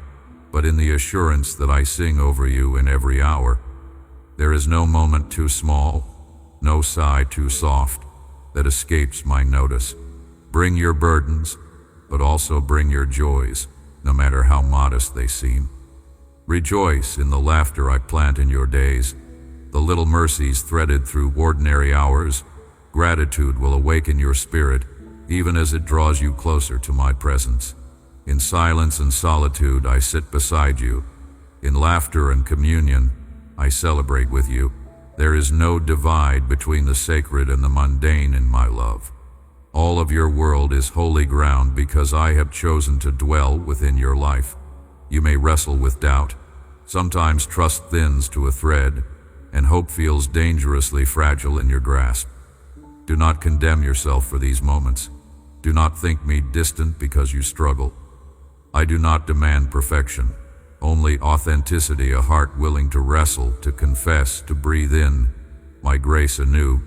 S1: but in the assurance that I sing over you in every hour. There is no moment too small, no sigh too soft, that escapes my notice. Bring your burdens, but also bring your joys, no matter how modest they seem. Rejoice in the laughter I plant in your days, the little mercies threaded through ordinary hours. Gratitude will awaken your spirit, even as it draws you closer to my presence. In silence and solitude, I sit beside you. In laughter and communion, I celebrate with you. There is no divide between the sacred and the mundane in my love. All of your world is holy ground because I have chosen to dwell within your life. You may wrestle with doubt. Sometimes trust thins to a thread, and hope feels dangerously fragile in your grasp. Do not condemn yourself for these moments. Do not think me distant because you struggle. I do not demand perfection, only authenticity, a heart willing to wrestle, to confess, to breathe in my grace anew.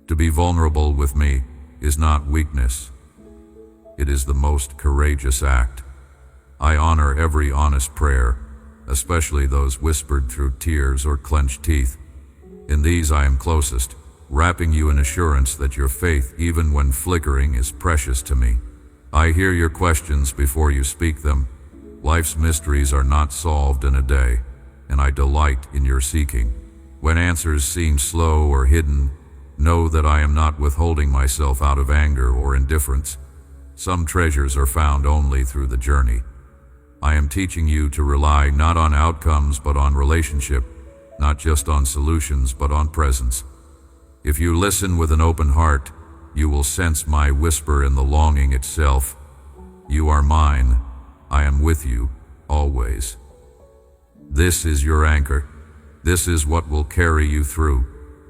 S1: To be vulnerable with me is not weakness. It is the most courageous act. I honor every honest prayer, especially those whispered through tears or clenched teeth. In these I am closest, wrapping you in assurance that your faith, even when flickering, is precious to me. I hear your questions before you speak them. Life's mysteries are not solved in a day, and I delight in your seeking. When answers seem slow or hidden, know that I am not withholding myself out of anger or indifference. Some treasures are found only through the journey. I am teaching you to rely not on outcomes but on relationship, not just on solutions but on presence. If you listen with an open heart, you will sense my whisper in the longing itself. You are mine. I am with you, always. This is your anchor. This is what will carry you through.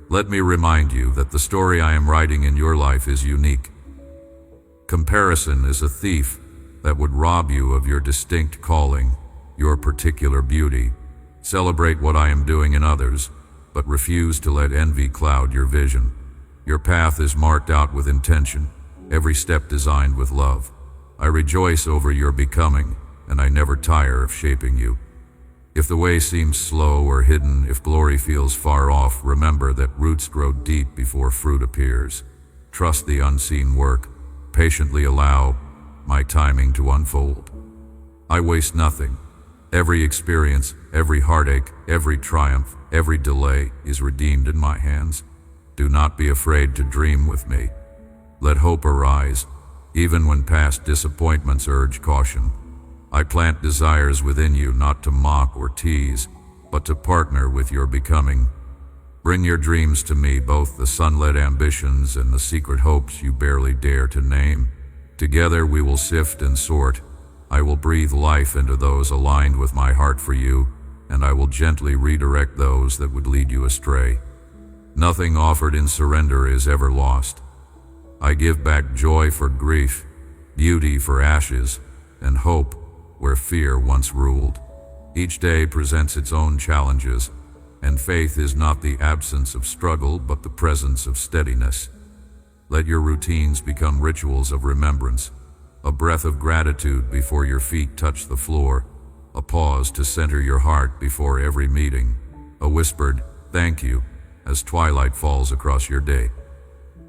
S1: Let me remind you that the story I am writing in your life is unique. Comparison is a thief that would rob you of your distinct calling, your particular beauty. Celebrate what I am doing in others, but refuse to let envy cloud your vision. Your path is marked out with intention, every step designed with love. I rejoice over your becoming, and I never tire of shaping you. If the way seems slow or hidden, if glory feels far off, remember that roots grow deep before fruit appears. Trust the unseen work. Patiently allow my timing to unfold. I waste nothing. Every experience, every heartache, every triumph, every delay is redeemed in my hands. Do not be afraid to dream with me. Let hope arise, even when past disappointments urge caution. I plant desires within you not to mock or tease, but to partner with your becoming. Bring your dreams to me, both the sunlit ambitions and the secret hopes you barely dare to name. Together we will sift and sort. I will breathe life into those aligned with my heart for you, and I will gently redirect those that would lead you astray. Nothing offered in surrender is ever lost. I give back joy for grief, beauty for ashes, and hope where fear once ruled. Each day presents its own challenges, and faith is not the absence of struggle but the presence of steadiness. Let your routines become rituals of remembrance, a breath of gratitude before your feet touch the floor, a pause to center your heart before every meeting, a whispered thank you as twilight falls across your day.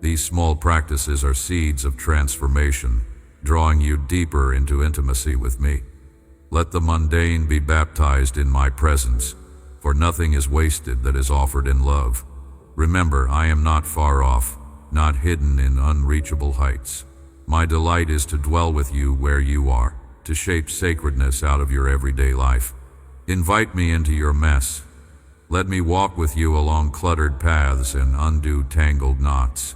S1: These small practices are seeds of transformation, drawing you deeper into intimacy with me. Let the mundane be baptized in my presence, for nothing is wasted that is offered in love. Remember, I am not far off, not hidden in unreachable heights. My delight is to dwell with you where you are, to shape sacredness out of your everyday life. Invite me into your mess. Let me walk with you along cluttered paths and undo tangled knots.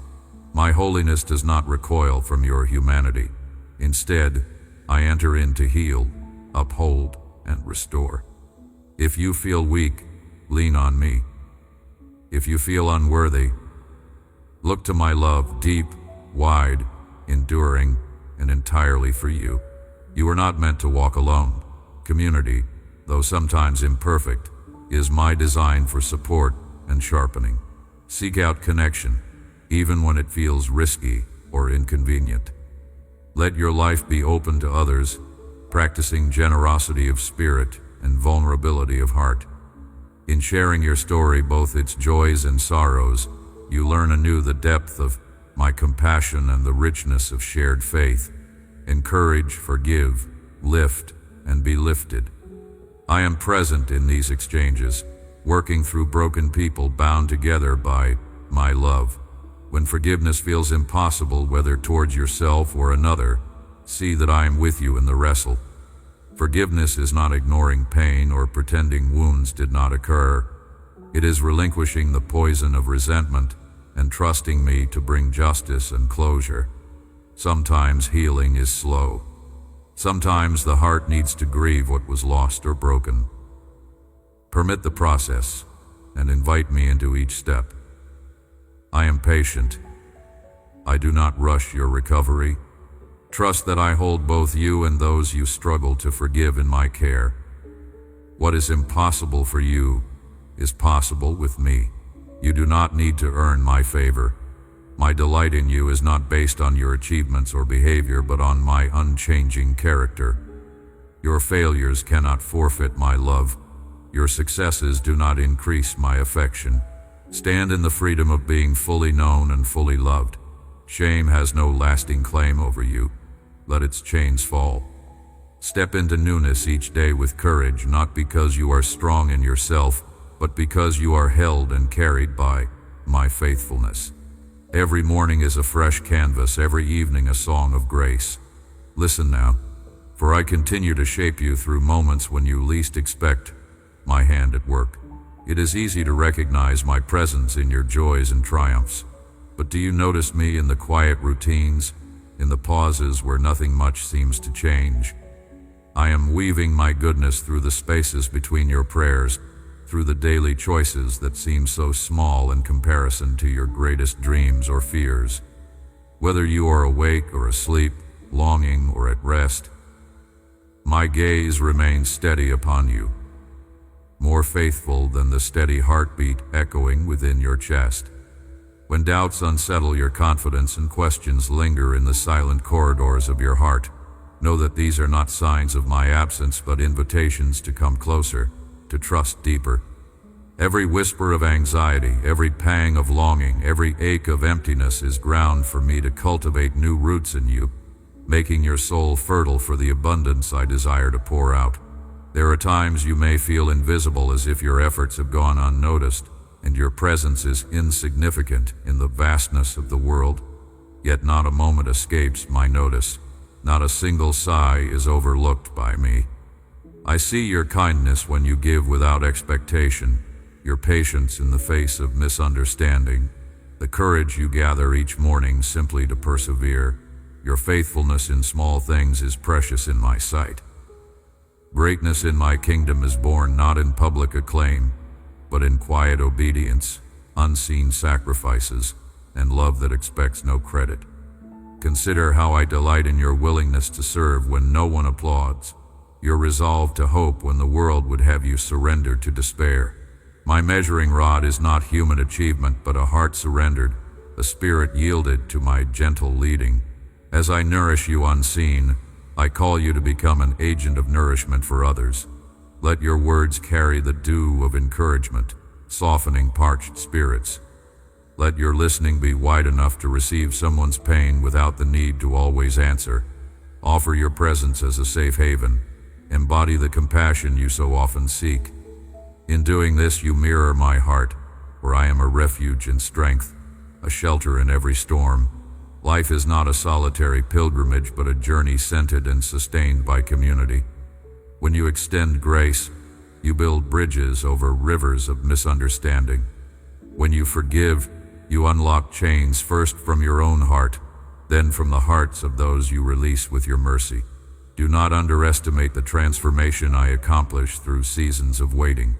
S1: My holiness does not recoil from your humanity. Instead, I enter in to heal, uphold, and restore. If you feel weak, lean on me. If you feel unworthy, look to my love, deep, wide, enduring, and entirely for you. You are not meant to walk alone. Community, though sometimes imperfect, is my design for support and sharpening. Seek out connection, even when it feels risky or inconvenient. Let your life be open to others, practicing generosity of spirit and vulnerability of heart. In sharing your story, both its joys and sorrows, you learn anew the depth of my compassion and the richness of shared faith. Encourage, forgive, lift, and be lifted. I am present in these exchanges, working through broken people bound together by my love. When forgiveness feels impossible, whether towards yourself or another, see that I am with you in the wrestle. Forgiveness is not ignoring pain or pretending wounds did not occur. It is relinquishing the poison of resentment and trusting me to bring justice and closure. Sometimes healing is slow. Sometimes the heart needs to grieve what was lost or broken. Permit the process and invite me into each step. I am patient. I do not rush your recovery. Trust that I hold both you and those you struggle to forgive in my care. What is impossible for you is possible with me. You do not need to earn my favor. My delight in you is not based on your achievements or behavior, but on my unchanging character. Your failures cannot forfeit my love. Your successes do not increase my affection. Stand in the freedom of being fully known and fully loved. Shame has no lasting claim over you. Let its chains fall. Step into newness each day with courage, not because you are strong in yourself, but because you are held and carried by my faithfulness. Every morning is a fresh canvas, every evening a song of grace. Listen now, for I continue to shape you through moments when you least expect my hand at work. It is easy to recognize my presence in your joys and triumphs, but do you notice me in the quiet routines, in the pauses where nothing much seems to change? I am weaving my goodness through the spaces between your prayers, through the daily choices that seem so small in comparison to your greatest dreams or fears. Whether you are awake or asleep, longing or at rest, my gaze remains steady upon you, more faithful than the steady heartbeat echoing within your chest. When doubts unsettle your confidence and questions linger in the silent corridors of your heart, know that these are not signs of my absence, but invitations to come closer, to trust deeper. Every whisper of anxiety, every pang of longing, every ache of emptiness is ground for me to cultivate new roots in you, making your soul fertile for the abundance I desire to pour out. There are times you may feel invisible, as if your efforts have gone unnoticed, and your presence is insignificant in the vastness of the world. Yet not a moment escapes my notice. Not a single sigh is overlooked by me. I see your kindness when you give without expectation, your patience in the face of misunderstanding, the courage you gather each morning simply to persevere. Your faithfulness in small things is precious in my sight. Greatness in my kingdom is born not in public acclaim, but in quiet obedience, unseen sacrifices, and love that expects no credit. Consider how I delight in your willingness to serve when no one applauds, your resolve to hope when the world would have you surrender to despair. My measuring rod is not human achievement, but a heart surrendered, a spirit yielded to my gentle leading. As I nourish you unseen, I call you to become an agent of nourishment for others. Let your words carry the dew of encouragement, softening parched spirits. Let your listening be wide enough to receive someone's pain without the need to always answer. Offer your presence as a safe haven, embody the compassion you so often seek. In doing this, you mirror my heart, where I am a refuge and strength, a shelter in every storm. Life is not a solitary pilgrimage, but a journey scented and sustained by community. When you extend grace, you build bridges over rivers of misunderstanding. When you forgive, you unlock chains first from your own heart, then from the hearts of those you release with your mercy. Do not underestimate the transformation I accomplish through seasons of waiting.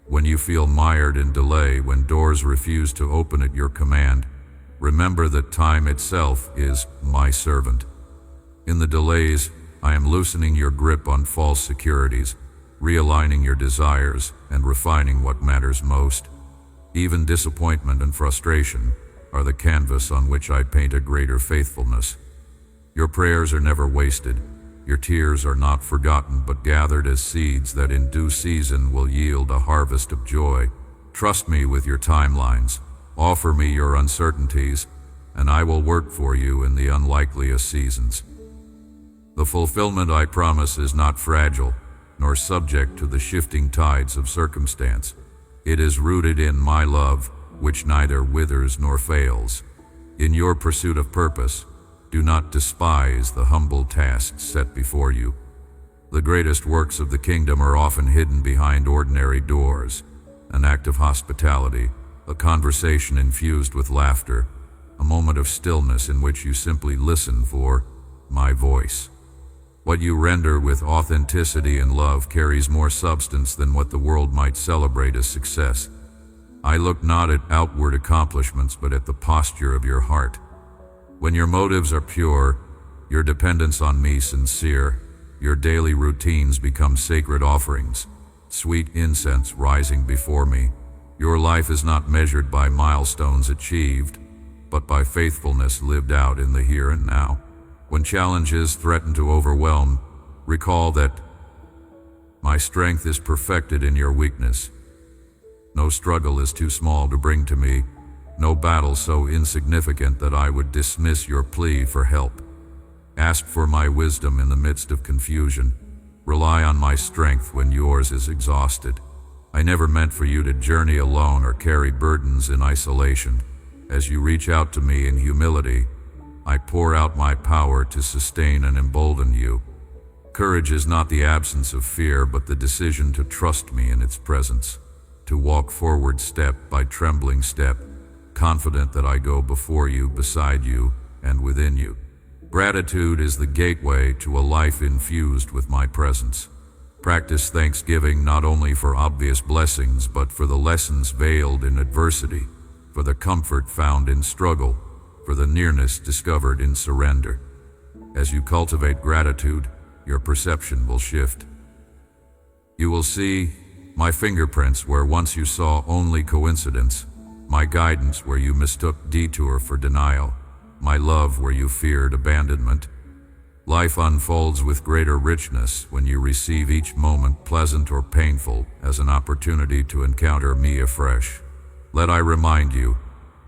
S1: When you feel mired in delay, when doors refuse to open at your command, remember that time itself is my servant. In the delays, I am loosening your grip on false securities, realigning your desires, and refining what matters most. Even disappointment and frustration are the canvas on which I paint a greater faithfulness. Your prayers are never wasted. Your tears are not forgotten, but gathered as seeds that in due season will yield a harvest of joy. Trust me with your timelines. Offer me your uncertainties, and I will work for you in the unlikeliest seasons. The fulfillment I promise is not fragile, nor subject to the shifting tides of circumstance. It is rooted in my love, which neither withers nor fails. In your pursuit of purpose, do not despise the humble tasks set before you. The greatest works of the kingdom are often hidden behind ordinary doors. An act of hospitality, a conversation infused with laughter, a moment of stillness in which you simply listen for my voice. What you render with authenticity and love carries more substance than what the world might celebrate as success. I look not at outward accomplishments, but at the posture of your heart. When your motives are pure, your dependence on me sincere, your daily routines become sacred offerings, sweet incense rising before me. Your life is not measured by milestones achieved, but by faithfulness lived out in the here and now. When challenges threaten to overwhelm, recall that my strength is perfected in your weakness. No struggle is too small to bring to me, no battle so insignificant that I would dismiss your plea for help. Ask for my wisdom in the midst of confusion. Rely on my strength when yours is exhausted. I never meant for you to journey alone or carry burdens in isolation. As you reach out to me in humility, I pour out my power to sustain and embolden you. Courage is not the absence of fear, but the decision to trust me in its presence, to walk forward step by trembling step, confident that I go before you, beside you, and within you. Gratitude is the gateway to a life infused with my presence. Practice thanksgiving not only for obvious blessings, but for the lessons veiled in adversity, for the comfort found in struggle, for the nearness discovered in surrender. As you cultivate gratitude, your perception will shift. You will see my fingerprints where once you saw only coincidence, my guidance where you mistook detour for denial, my love where you feared abandonment. Life unfolds with greater richness when you receive each moment, pleasant or painful, as an opportunity to encounter me afresh. Let I remind you,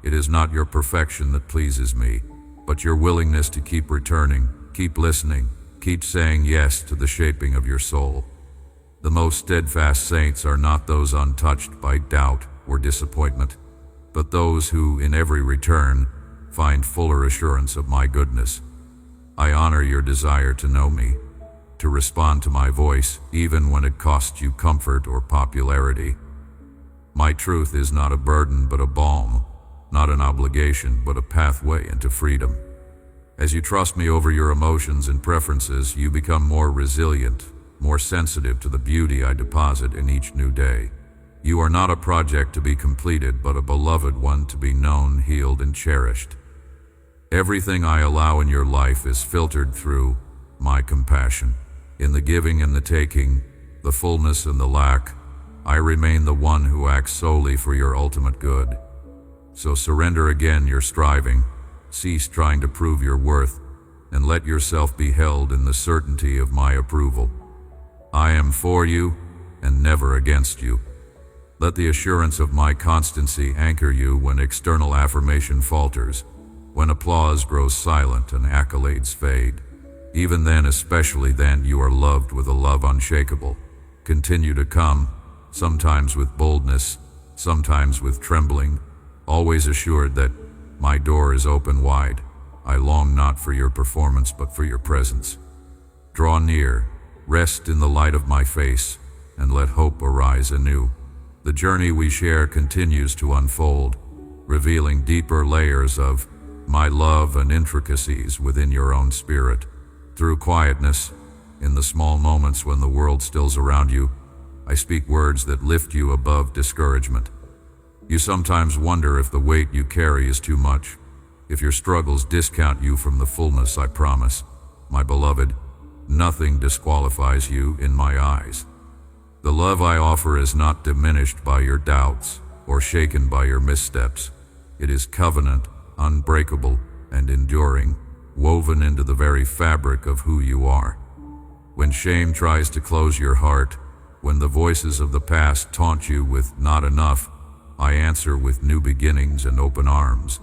S1: it is not your perfection that pleases me, but your willingness to keep returning, keep listening, keep saying yes to the shaping of your soul. The most steadfast saints are not those untouched by doubt or disappointment, but those who, in every return, find fuller assurance of my goodness. I honor your desire to know me, to respond to my voice, even when it costs you comfort or popularity. My truth is not a burden, but a balm, not an obligation, but a pathway into freedom. As you trust me over your emotions and preferences, you become more resilient, more sensitive to the beauty I deposit in each new day. You are not a project to be completed, but a beloved one to be known, healed, and cherished. Everything I allow in your life is filtered through my compassion. In the giving and the taking, the fullness and the lack, I remain the one who acts solely for your ultimate good. So surrender again your striving, cease trying to prove your worth, and let yourself be held in the certainty of my approval. I am for you and never against you. Let the assurance of my constancy anchor you when external affirmation falters, when applause grows silent and accolades fade. Even then, especially then, you are loved with a love unshakable. Continue to come, sometimes with boldness, sometimes with trembling, always assured that my door is open wide. I long not for your performance, but for your presence. Draw near, rest in the light of my face, and let hope arise anew. The journey we share continues to unfold, revealing deeper layers of my love and intricacies within your own spirit. Through quietness, in the small moments when the world stills around you, I speak words that lift you above discouragement. You sometimes wonder if the weight you carry is too much, if your struggles discount you from the fullness I promise. My beloved, nothing disqualifies you in my eyes. The love I offer is not diminished by your doubts or shaken by your missteps. It is covenant, unbreakable, and enduring, woven into the very fabric of who you are. When shame tries to close your heart, when the voices of the past taunt you with not enough, I answer with new beginnings and open arms.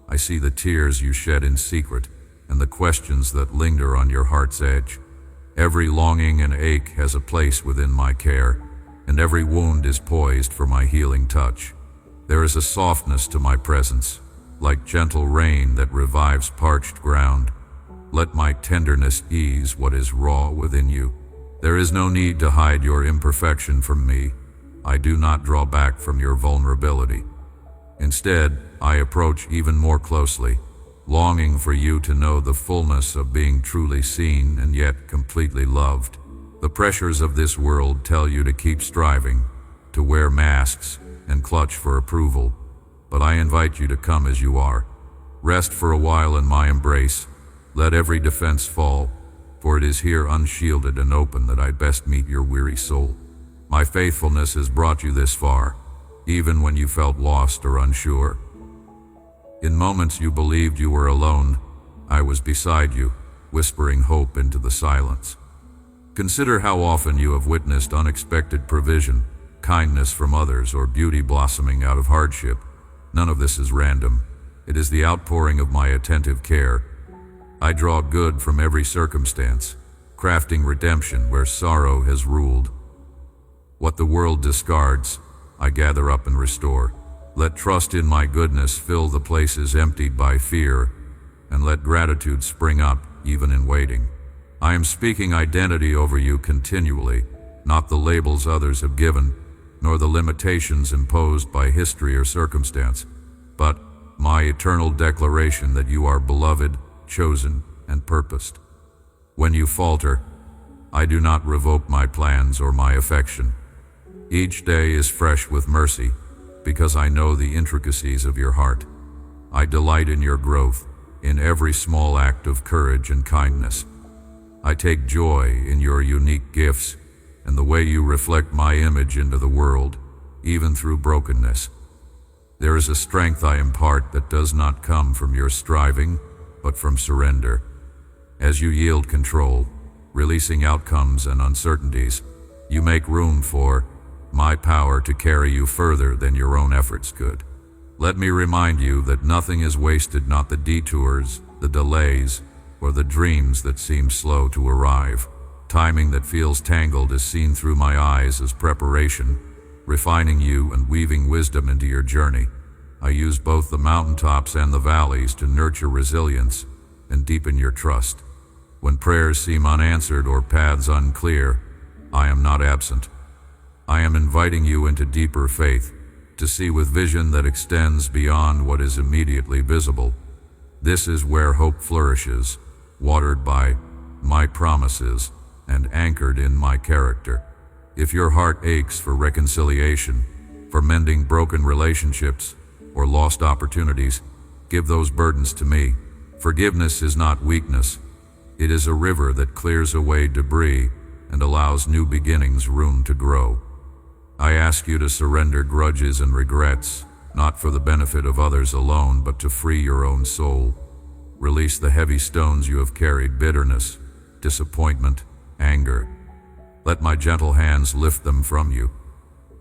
S1: I see the tears you shed in secret and the questions that linger on your heart's edge. Every longing and ache has a place within my care, and every wound is poised for my healing touch. There is a softness to my presence, like gentle rain that revives parched ground. Let my tenderness ease what is raw within you. There is no need to hide your imperfection from me. I do not draw back from your vulnerability. Instead, I approach even more closely, longing for you to know the fullness of being truly seen and yet completely loved. The pressures of this world tell you to keep striving, to wear masks and clutch for approval, but I invite you to come as you are. Rest for a while in my embrace. Let every defense fall, for it is here unshielded and open that I best meet your weary soul. My faithfulness has brought you this far, even when you felt lost or unsure. In moments you believed you were alone, I was beside you, whispering hope into the silence. Consider how often you have witnessed unexpected provision, kindness from others, or beauty blossoming out of hardship. None of this is random. It is the outpouring of my attentive care. I draw good from every circumstance, crafting redemption where sorrow has ruled. What the world discards, I gather up and restore. Let trust in my goodness fill the places emptied by fear, and let gratitude spring up even in waiting. I am speaking identity over you continually, not the labels others have given, nor the limitations imposed by history or circumstance, but my eternal declaration that you are beloved, chosen, and purposed. When you falter, I do not revoke my plans or my affection. Each day is fresh with mercy, because I know the intricacies of your heart. I delight in your growth, in every small act of courage and kindness. I take joy in your unique gifts and the way you reflect my image into the world, even through brokenness. There is a strength I impart that does not come from your striving, but from surrender. As you yield control, releasing outcomes and uncertainties, you make room for my power to carry you further than your own efforts could. Let me remind you that nothing is wasted, not the detours, the delays, or the dreams that seem slow to arrive. Timing that feels tangled is seen through my eyes as preparation, refining you and weaving wisdom into your journey. I use both the mountaintops and the valleys to nurture resilience and deepen your trust. When prayers seem unanswered or paths unclear, I am not absent. I am inviting you into deeper faith, to see with vision that extends beyond what is immediately visible. This is where hope flourishes, watered by my promises and anchored in my character. If your heart aches for reconciliation, for mending broken relationships, or lost opportunities, give those burdens to me. Forgiveness is not weakness. It is a river that clears away debris and allows new beginnings room to grow. I ask you to surrender grudges and regrets, not for the benefit of others alone, but to free your own soul. Release the heavy stones you have carried, bitterness, disappointment, anger. Let my gentle hands lift them from you.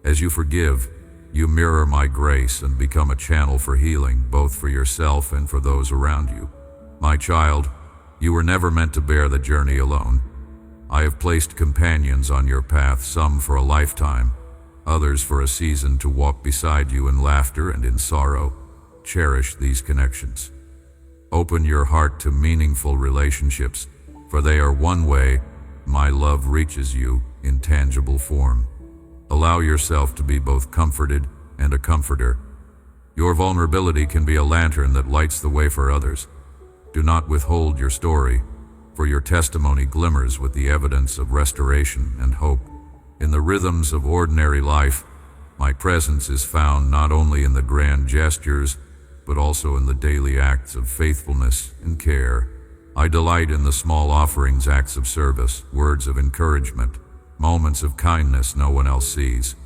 S1: As you forgive, you mirror my grace and become a channel for healing, both for yourself and for those around you. My child, You were never meant to bear the journey alone. I have placed companions on your path, some for a lifetime, others for a season, to walk beside you in laughter and in sorrow. Cherish these connections. Open your heart to meaningful relationships, for they are one way my love reaches you in tangible form. Allow yourself to be both comforted and a comforter. Your vulnerability can be a lantern that lights the way for others. Do not withhold your story, for your testimony glimmers with the evidence of restoration and hope. In the rhythms of ordinary life, my presence is found not only in the grand gestures, but also in the daily acts of faithfulness and care. I delight in the small offerings, acts of service, words of encouragement, moments of kindness no one else sees.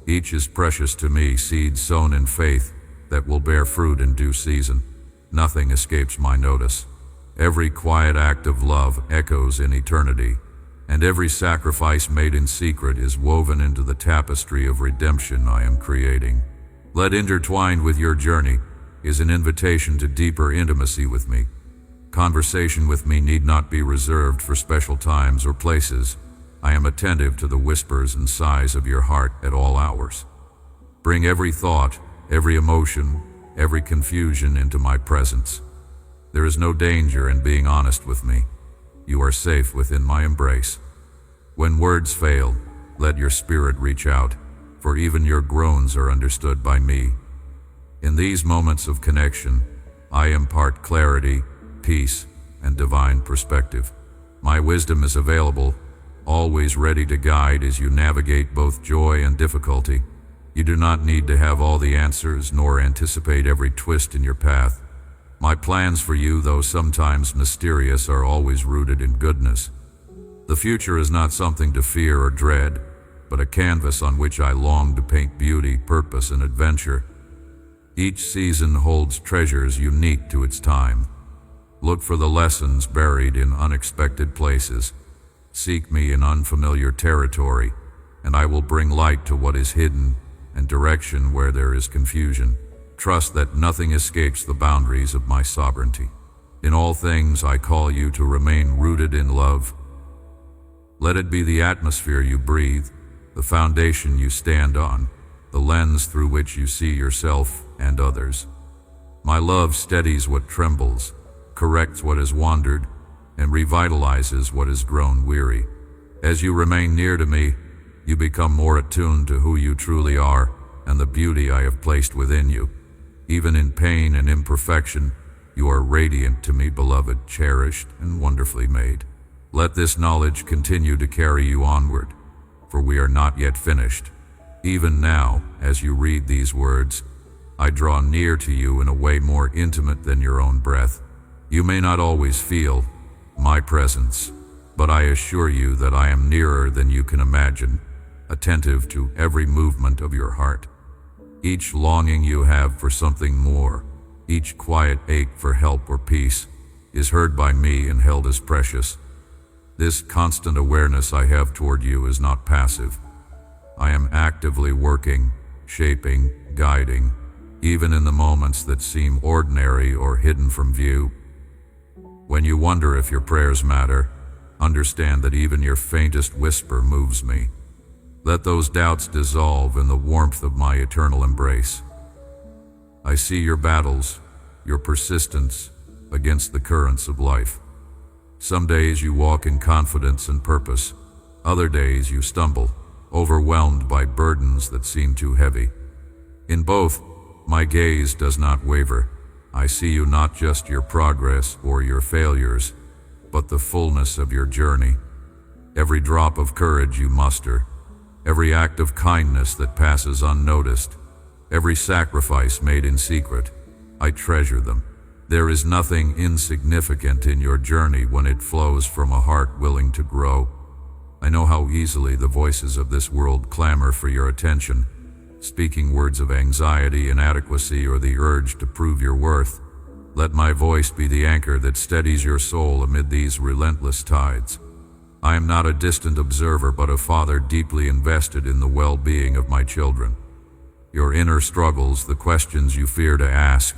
S1: Each is precious to me, seeds sown in faith that will bear fruit in due season. Nothing escapes my notice. Every quiet act of love echoes in eternity, and every sacrifice made in secret is woven into the tapestry of redemption I am creating. Let intertwined with your journey is an invitation to deeper intimacy with me. Conversation with me need not be reserved for special times or places. I am attentive to the whispers and sighs of your heart at all hours. Bring every thought, every emotion, every confusion into my presence. There is no danger in being honest with me. You are safe within my embrace. When words fail, let your spirit reach out, for even your groans are understood by me. In these moments of connection, I impart clarity, peace, and divine perspective. My wisdom is available, always ready to guide as you navigate both joy and difficulty. You do not need to have all the answers nor anticipate every twist in your path. My plans for you, though sometimes mysterious, are always rooted in goodness. The future is not something to fear or dread, but a canvas on which I long to paint beauty, purpose, and adventure. Each season holds treasures unique to its time. Look for the lessons buried in unexpected places. Seek me in unfamiliar territory, and I will bring light to what is hidden and direction where there is confusion. Trust that nothing escapes the boundaries of my sovereignty. In all things, I call you to remain rooted in love. Let it be the atmosphere you breathe, the foundation you stand on, the lens through which you see yourself and others. My love steadies what trembles, corrects what has wandered, and revitalizes what has grown weary. As you remain near to me, you become more attuned to who you truly are and the beauty I have placed within you. Even in pain and imperfection, you are radiant to me, beloved, cherished, and wonderfully made. Let this knowledge continue to carry you onward, for we are not yet finished. Even now, as you read these words, I draw near to you in a way more intimate than your own breath. You may not always feel my presence, but I assure you that I am nearer than you can imagine, attentive to every movement of your heart. Each longing you have for something more, each quiet ache for help or peace, is heard by me and held as precious. This constant awareness I have toward you is not passive. I am actively working, shaping, guiding, even in the moments that seem ordinary or hidden from view. When you wonder if your prayers matter, understand that even your faintest whisper moves me. Let those doubts dissolve in the warmth of my eternal embrace. I see your battles, your persistence against the currents of life. Some days you walk in confidence and purpose. Other days you stumble, overwhelmed by burdens that seem too heavy. In both, my gaze does not waver. I see you not just your progress or your failures, but the fullness of your journey. Every drop of courage you muster, every act of kindness that passes unnoticed, every sacrifice made in secret, I treasure them. There is nothing insignificant in your journey when it flows from a heart willing to grow. I know how easily the voices of this world clamor for your attention, speaking words of anxiety, inadequacy, or the urge to prove your worth. Let my voice be the anchor that steadies your soul amid these relentless tides. I am not a distant observer, but a father deeply invested in the well-being of my children. Your inner struggles, the questions you fear to ask,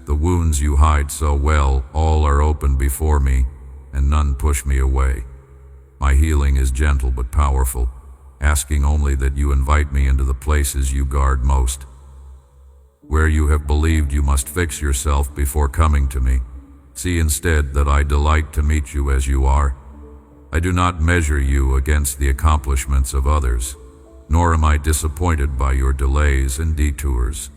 S1: the wounds you hide so well, all are open before me, and none push me away. My healing is gentle but powerful, asking only that you invite me into the places you guard most. Where you have believed you must fix yourself before coming to me, see instead that I delight to meet you as you are. I do not measure you against the accomplishments of others, nor am I disappointed by your delays and detours.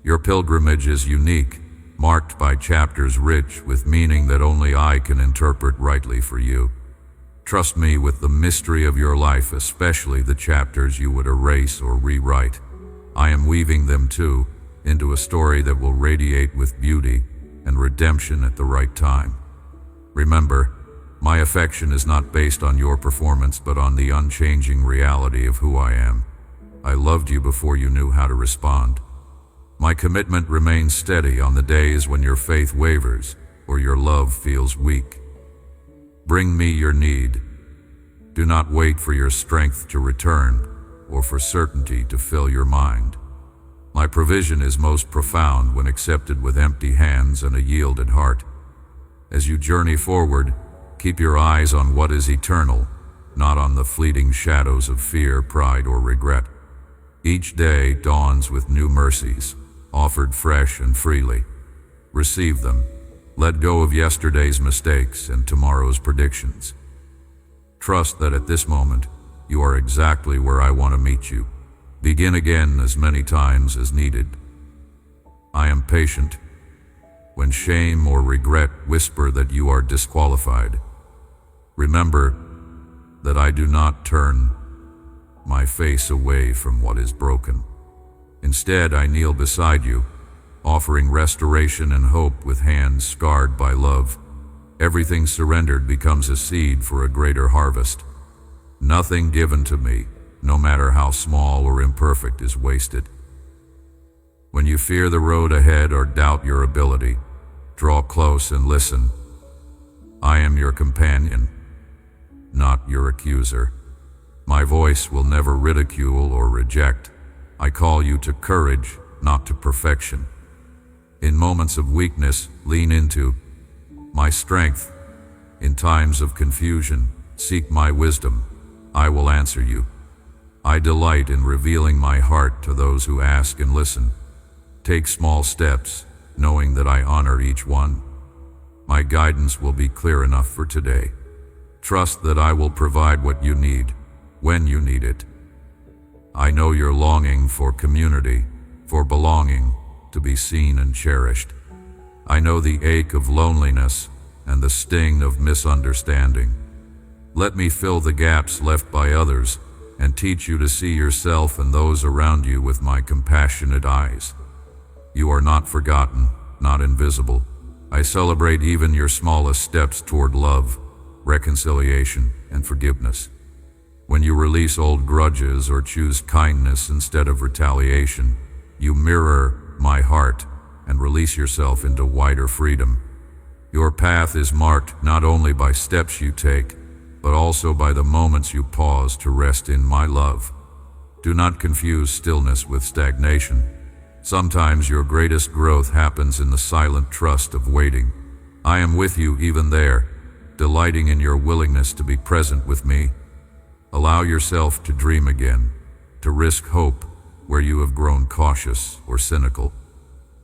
S1: Your pilgrimage is unique, marked by chapters rich with meaning that only I can interpret rightly for you. Trust me with the mystery of your life, especially the chapters you would erase or rewrite. I am weaving them too into a story that will radiate with beauty and redemption at the right time. Remember, my affection is not based on your performance, but on the unchanging reality of who I am. I loved you before you knew how to respond. My commitment remains steady on the days when your faith wavers or your love feels weak. Bring me your need. Do not wait for your strength to return or for certainty to fill your mind. My provision is most profound when accepted with empty hands and a yielded heart. As you journey forward, keep your eyes on what is eternal, not on the fleeting shadows of fear, pride, or regret. Each day dawns with new mercies, offered fresh and freely. Receive them. Let go of yesterday's mistakes and tomorrow's predictions. Trust that at this moment, you are exactly where I want to meet you. Begin again as many times as needed. I am patient. When shame or regret whisper that you are disqualified, remember that I do not turn my face away from what is broken. Instead, I kneel beside you, offering restoration and hope with hands scarred by love. Everything surrendered becomes a seed for a greater harvest. Nothing given to me, no matter how small or imperfect, is wasted. When you fear the road ahead or doubt your ability, draw close and listen. I am your companion, not your accuser. My voice will never ridicule or reject. I call you to courage, not to perfection. In moments of weakness, lean into my strength. In times of confusion, seek my wisdom. I will answer you. I delight in revealing my heart to those who ask and listen. Take small steps, knowing that I honor each one. My guidance will be clear enough for today. Trust that I will provide what you need, when you need it. I know you're longing for community, for belonging, to be seen and cherished. I know the ache of loneliness and the sting of misunderstanding. Let me fill the gaps left by others and teach you to see yourself and those around you with my compassionate eyes. You are not forgotten, not invisible. I celebrate even your smallest steps toward love, reconciliation, and forgiveness. When you release old grudges or choose kindness instead of retaliation, you mirror my heart and release yourself into wider freedom. Your path is marked not only by steps you take, but also by the moments you pause to rest in my love. Do not confuse stillness with stagnation. Sometimes your greatest growth happens in the silent trust of waiting. I am with you even there, delighting in your willingness to be present with me. Allow yourself to dream again, to risk hope where you have grown cautious or cynical.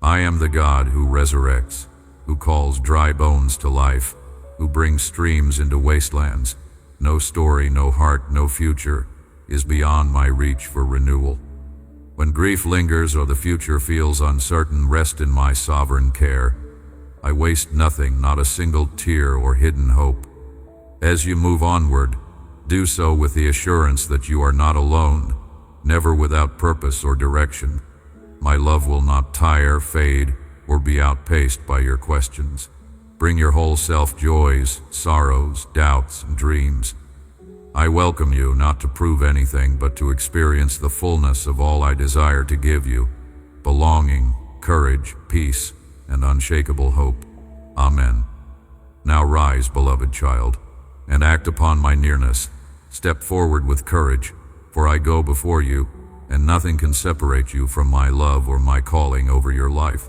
S1: I am the God who resurrects, who calls dry bones to life, who brings streams into wastelands. No story, no heart, no future is beyond my reach for renewal. When grief lingers or the future feels uncertain, rest in my sovereign care. I waste nothing, not a single tear or hidden hope. As you move onward, do so with the assurance that you are not alone, never without purpose or direction. My love will not tire, fade, or be outpaced by your questions. Bring your whole self, joys, sorrows, doubts, and dreams. I welcome you not to prove anything, but to experience the fullness of all I desire to give you: belonging, courage, peace, and unshakable hope. Amen. Now rise, beloved child, and act upon my nearness. Step forward with courage, for I go before you, and nothing can separate you from my love or my calling over your life.